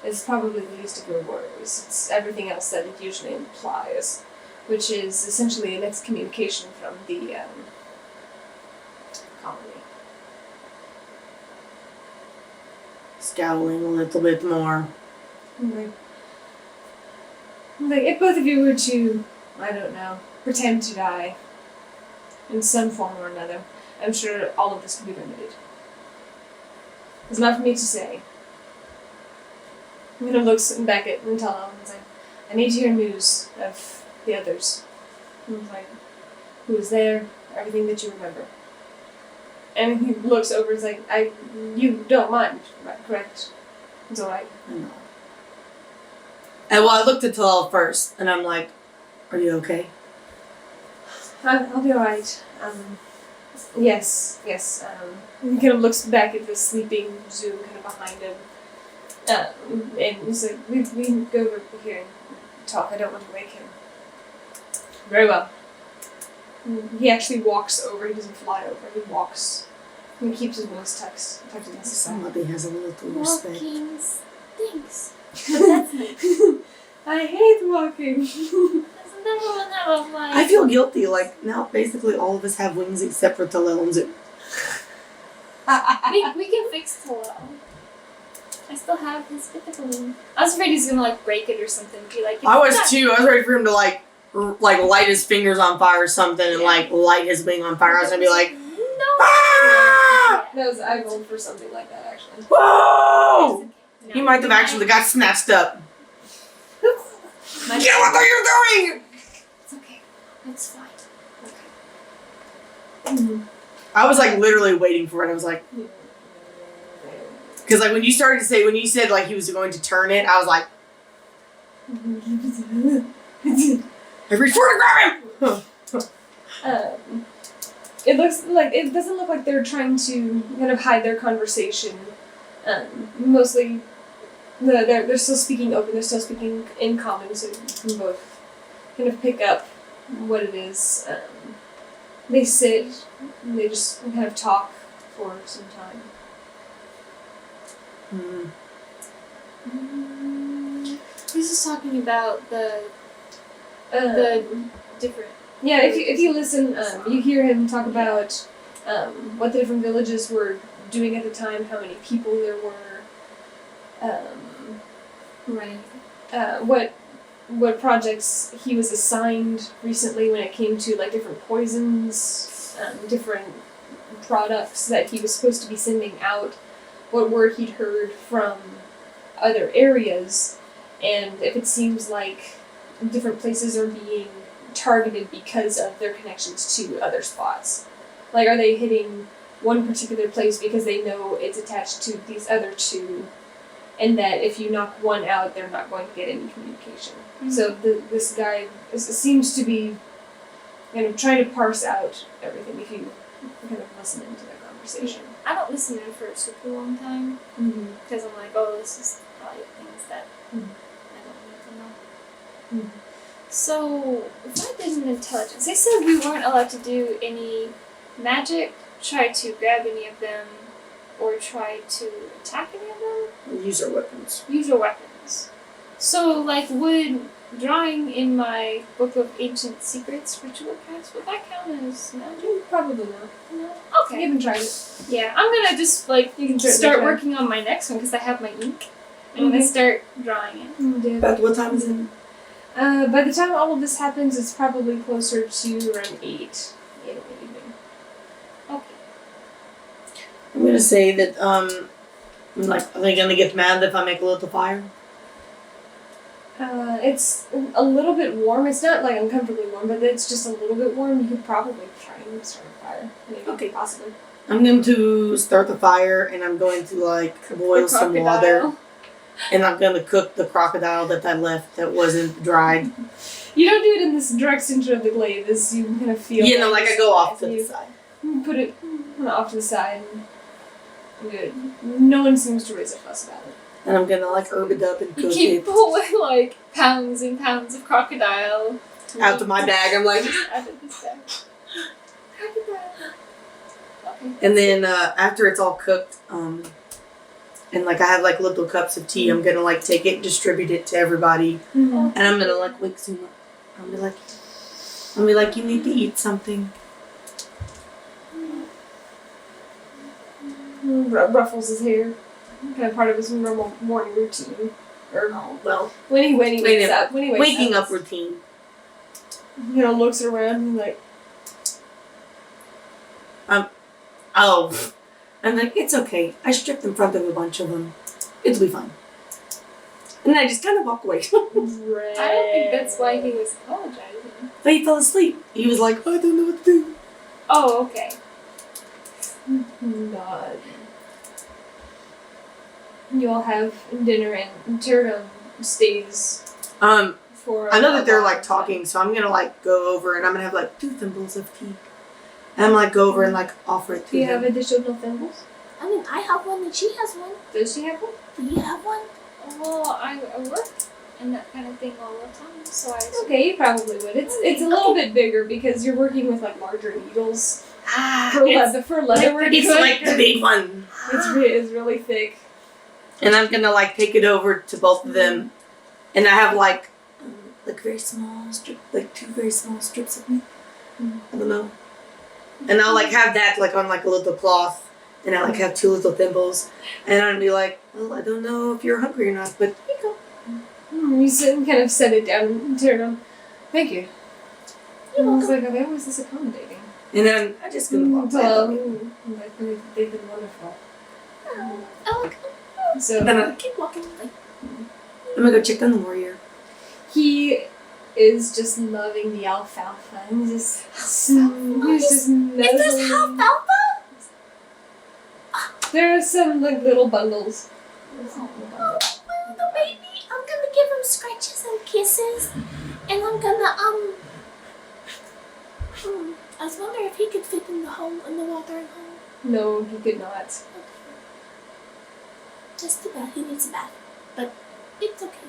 is probably the least of your worries. It's everything else that it usually implies, which is essentially an excommunication from the colony." scowling a little bit more. Like, if both of you were to, I don't know, pretend to die in some form or another, I'm sure all of this could be remedied. It's not for me to say. And then looks back at Tal'el and is like, "I need to hear news of the others." And he's like, "Who was there, everything that you remember." And he looks over and is like, "You don't mind, right, correct? It's alright." I know. And well, I looked at Tal'el first, and I'm like, "Are you okay?" I'll be alright. Yes. He kind of looks back at the sleeping Zoom kind of behind him. And he's like, we can go over here and talk. I don't want to wake him." "Very well." He actually walks over. He doesn't fly over. He walks. And he keeps his nose tucked against his side. Somebody has a little respect. Walking stinks. But that's nice. I hate walking. That's never one of my. I feel guilty. Like now, basically, all of us have wings except for Tal'el and Zoom. We can fix Tal'el. I still have his mythical wing. I was afraid he's gonna break it or something. Be like, I was too. I was ready for him to like light his fingers on fire or something and light his wing on fire. I was gonna be like, no. "Ah! I rolled for something like that actually. Whoa!" No. He might have actually got snatched up. My Get what are you doing? It's okay. It's fine. I was like literally waiting for it. I was like, because like when you said like he was going to turn it, I was like, I reached for it to grab him. It doesn't look like they're trying to kind of hide their conversation. Mostly, they're still speaking open. They're still speaking in common, so you can both kind of pick up what it is. They sit. And they just kind of talk for some time. He's just talking about the different. Yeah, if you listen, you hear him talk about what the different villages were doing at the time, how many people there were, Right. what projects he was assigned recently when it came to like different poisons, different products that he was supposed to be sending out, what word he'd heard from other areas, and if it seems like different places are being targeted because of their connections to other spots. Like, are they hitting one particular place because they know it's attached to these other two, and that if you knock one out, they're not going to get any communication. Mm-hmm. So this guy seems to be kind of trying to parse out everything if you kind of listen into their conversation. I don't listen to it for a super long time because I'm like, oh, this is probably things that I don't need to know. So, if I did an intelligence, they said we weren't allowed to do any magic, try to grab any of them, or try to attack any of them. Use our weapons. Use your weapons. So, like, would drawing in my book of ancient secrets ritual cast, would that count as magic? Probably not. No. You Okay. haven't tried it. Yeah, I'm gonna just like You can start try. working on my next one because I have my ink. I'm gonna start drawing it. Beth, what time is it? By the time all of this happens, it's probably closer to around 8 in the evening. Okay. I'm gonna say that like, are they gonna get mad if I make a little fire? It's a little bit warm. It's not like uncomfortably warm, but it's just a little bit warm. You could probably try and start a fire. Maybe. Okay. Possibly. I'm going to start the fire and I'm going to like boil some water and I'm gonna cook the crocodile that I left that wasn't dried. You don't do it in this direct center of the glaive, as you kind of feel. You know, like I go off to the you side. put it off to the side. And good. No one seems to raise a fuss about it. And I'm gonna like herb it up and You cook keep it pulling like pounds and pounds of crocodile out of my bag. I'm like, out of this bag. Crocodile. Okay. and then after it's all cooked, and like I have like little cups of tea, I'm gonna like take it, distribute it to everybody, and I'm gonna like wake Suma. I'll be like, you need to eat something. Ruffles his hair. Kind of part of his normal morning routine. Or Well, when he wakes up. When he wakes waking up routine. You know, looks around and like, Oh, I'm like, it's okay. I stripped in front of a bunch of them. It'll be fine. And then I just kind of walk away. I don't think that's why he was apologizing. But he fell asleep. He was like, I don't know what to do. Oh, okay. God. You all have dinner and Tyrion stays for. I know that they're a like long talking, so I'm gonna like go over and I'm gonna have like 2 thimbles of tea. And I'm like go over and like offer it Do to you them. have additional thimbles? I mean, I have one and she has one. Does she have one? Do you have one? Well, I work and that kind of thing all the time, so I. Okay, you probably would. It's a little bit bigger because you're working with like larger needles for leather work. It's like the big one. It's really thick. And I'm gonna like take it over to both of them. And I have like very small strip, like 2 very small strips of meat. I don't know. And I'll like have that like on like a little cloth. And I like have 2 little thimbles. And I'll be like, well, I don't know if you're hungry or not, but here you go. You sit and kind of set it down and Tyrion. Thank you. You're I was welcome. like, oh, was this accommodating? And then I just gonna walk back. They've been wonderful. Oh, So Then I- keep walking. Like, I'm gonna go check on the warrior. he is just loving the alfalfa and just he's just nuzzling. is this alfalfa? There are some like little bundles. Oh, the baby. I'm gonna give him scratches and kisses, and I'm gonna I was wondering if he could fit in the watering hole. No, he could not. Okay. Just too bad. He needs a bath, but it's okay.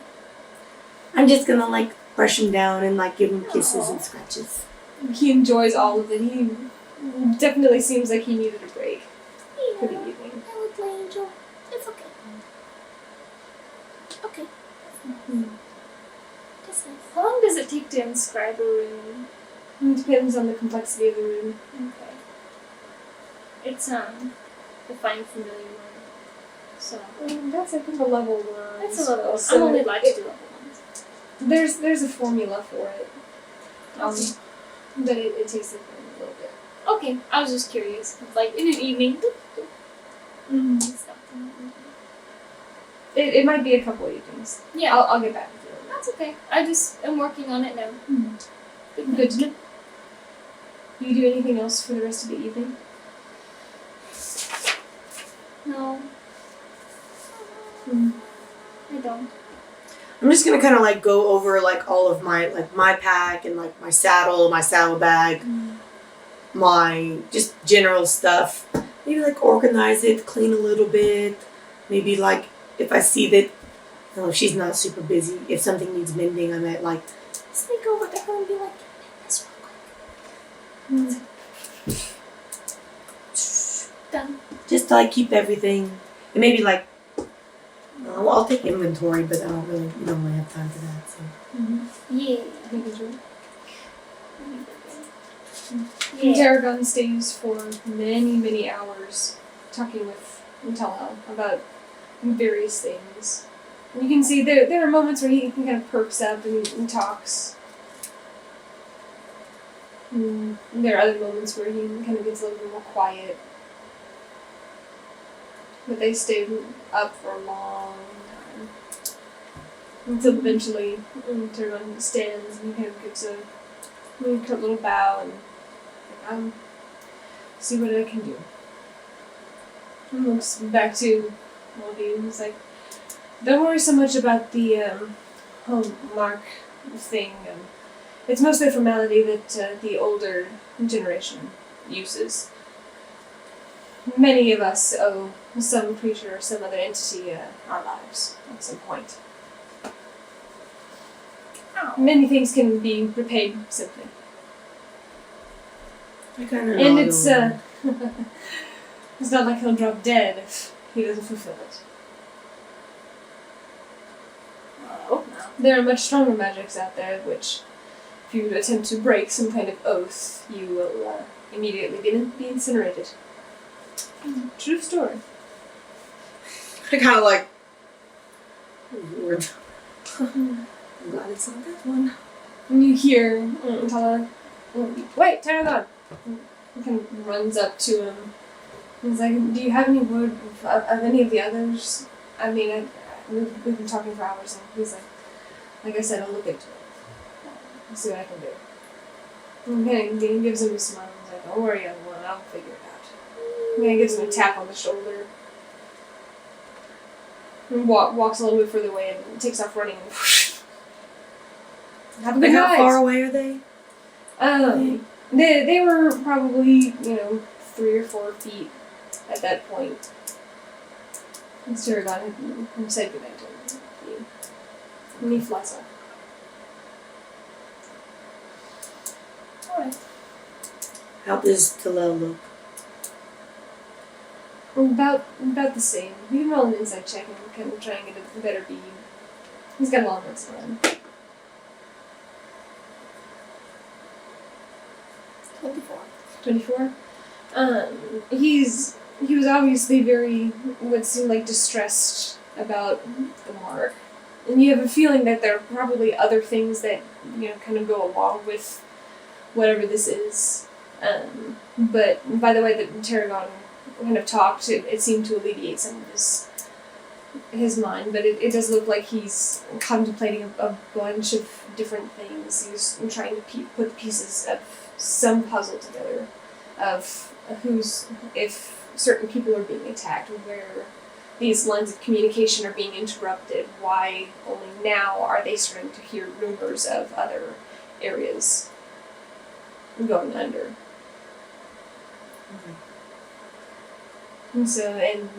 I'm just gonna like brush him down and like give him kisses and scratches. He enjoys all of it. He definitely seems like he needed a break for the Yeah, evening. I would play Angel. It's okay. Okay. That's nice. How long does it take to inscribe a rune? It depends on the complexity of the room. Okay. It's the fine familiar one. So That's I think a level 1. that's a level. So I'm only allowed to do level ones. There's a formula for it. Okay. But it takes a little bit. Okay, I was just curious. Like in an evening. Mm-hmm. Stuff. It might be a couple evenings. Yeah, I'll get back with you. that's okay. I just am working on it now. Good to know. Do you do anything else for the rest of the evening? No, I don't. I'm just gonna kind of like go over like all of my pack and like my saddle bag, my just general stuff, maybe like organize it, clean a little bit. Maybe like if I see that, if she's not super busy, if something needs mending, I might like Sneak over to her and be like, this real quick. Done. just to like keep everything, and maybe like, well, I'll take inventory, but I don't really have time for that. So. Yeah. Tarragon stays for many, many hours talking with Tal'el about various things. And you can see there are moments where he kind of perks up and talks. And there are other moments where he kind of gets a little bit more quiet. But they stay up for a long time. Until eventually Tarragon stands and he kind of gives a little bow and see what I can do. And looks back to all of you and he's like, don't worry so much about the hallmark thing. It's mostly a formality that the older generation uses. Many of us owe some creature or some other entity our lives at some point. Many things can be repaid simply. I kind of And it's it's not like he'll drop dead if he doesn't fulfill it. Oh, There are much stronger magics out there which, if you attempt to break some kind of oath, you will immediately be incinerated. True story. I kind of like. Weird. I'm glad it's not that one. And you hear Tal'el, wait, Tarragon! He kind of runs up to him. He's like, do you have any word of any of the others? I mean, we've been talking for hours, and he's like I said, I'll look into it. I'll see what I can do. And he gives him a smile. He's like, don't worry, young one, I'll figure it out. And he gives him a tap on the shoulder. And walks a little bit further away and takes off running. Have a good night. How far away are they? They were probably, 3 or 4 feet at that point. And Tarragon had said goodnight to him. And he flies off. alright. How does Tal'el look? About the same. You can roll an insight check and kind of try and get a better bead. He's got a long ways to run. 24. 24? He was obviously very, what seemed like, distressed about the mark. And you have a feeling that there are probably other things that, kind of go along with whatever this is. But by the way that Tarragon kind of talked, it seemed to alleviate some of his mind, but it does look like he's contemplating a bunch of different things. He's trying to put the pieces of some puzzle together of if certain people are being attacked, where these lines of communication are being interrupted, why only now are they starting to hear rumors of other areas going under. Okay. And so, and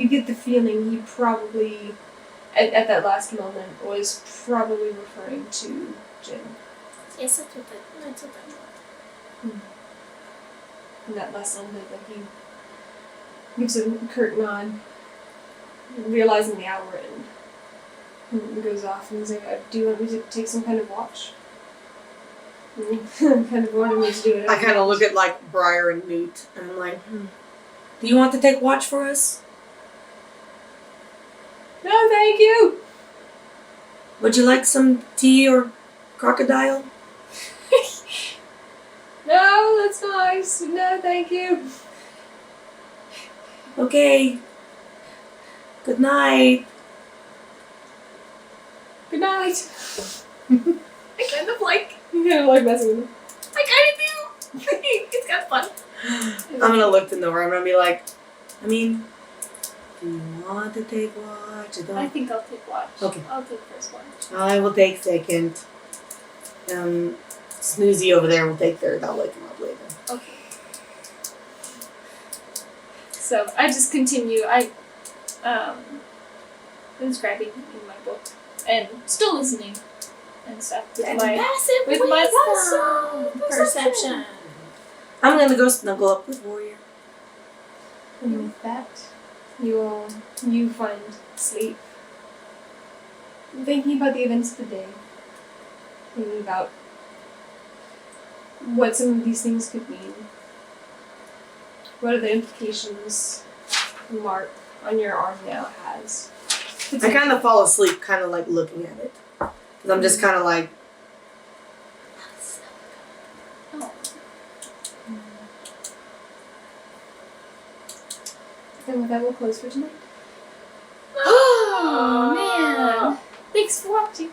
you get the feeling he probably, at that last moment, was probably referring to Jim. Yes, that's what I thought. And that last little bit that he gives a curt nod, realizing the hour, and goes off and he's like, do you want me to take some kind of watch? And he kind of wanted me to do it. I kind of look at like Briar and Newt, and I'm like, do you want to take watch for us? No, thank you! Would you like some tea or crocodile? No, that's nice. No, thank you. Okay. Good night. Good night. I kind of like. You kind of like messing with him. I kind of do. It's kind of fun. I'm gonna look to Nora. I'm gonna be like, do you want to take watch? I think I'll take watch. Okay. I'll take first watch. I will take second. Snoozy over there will take third. I'll wake him up later. Okay. So I just continue. I was grabbing in my book and still listening and stuff with And my passive with my wisdom. Perception. I'm gonna go snuggle up with Warrior. And with that, you find sleep. Thinking about the events of the day. Thinking about what some of these things could mean. What are the implications the mark on your arm now has? I kind of fall asleep, kind of like looking at it. Because I'm just kind of like, oh. Then with that, we'll close for tonight. Oh man! Thanks for watching.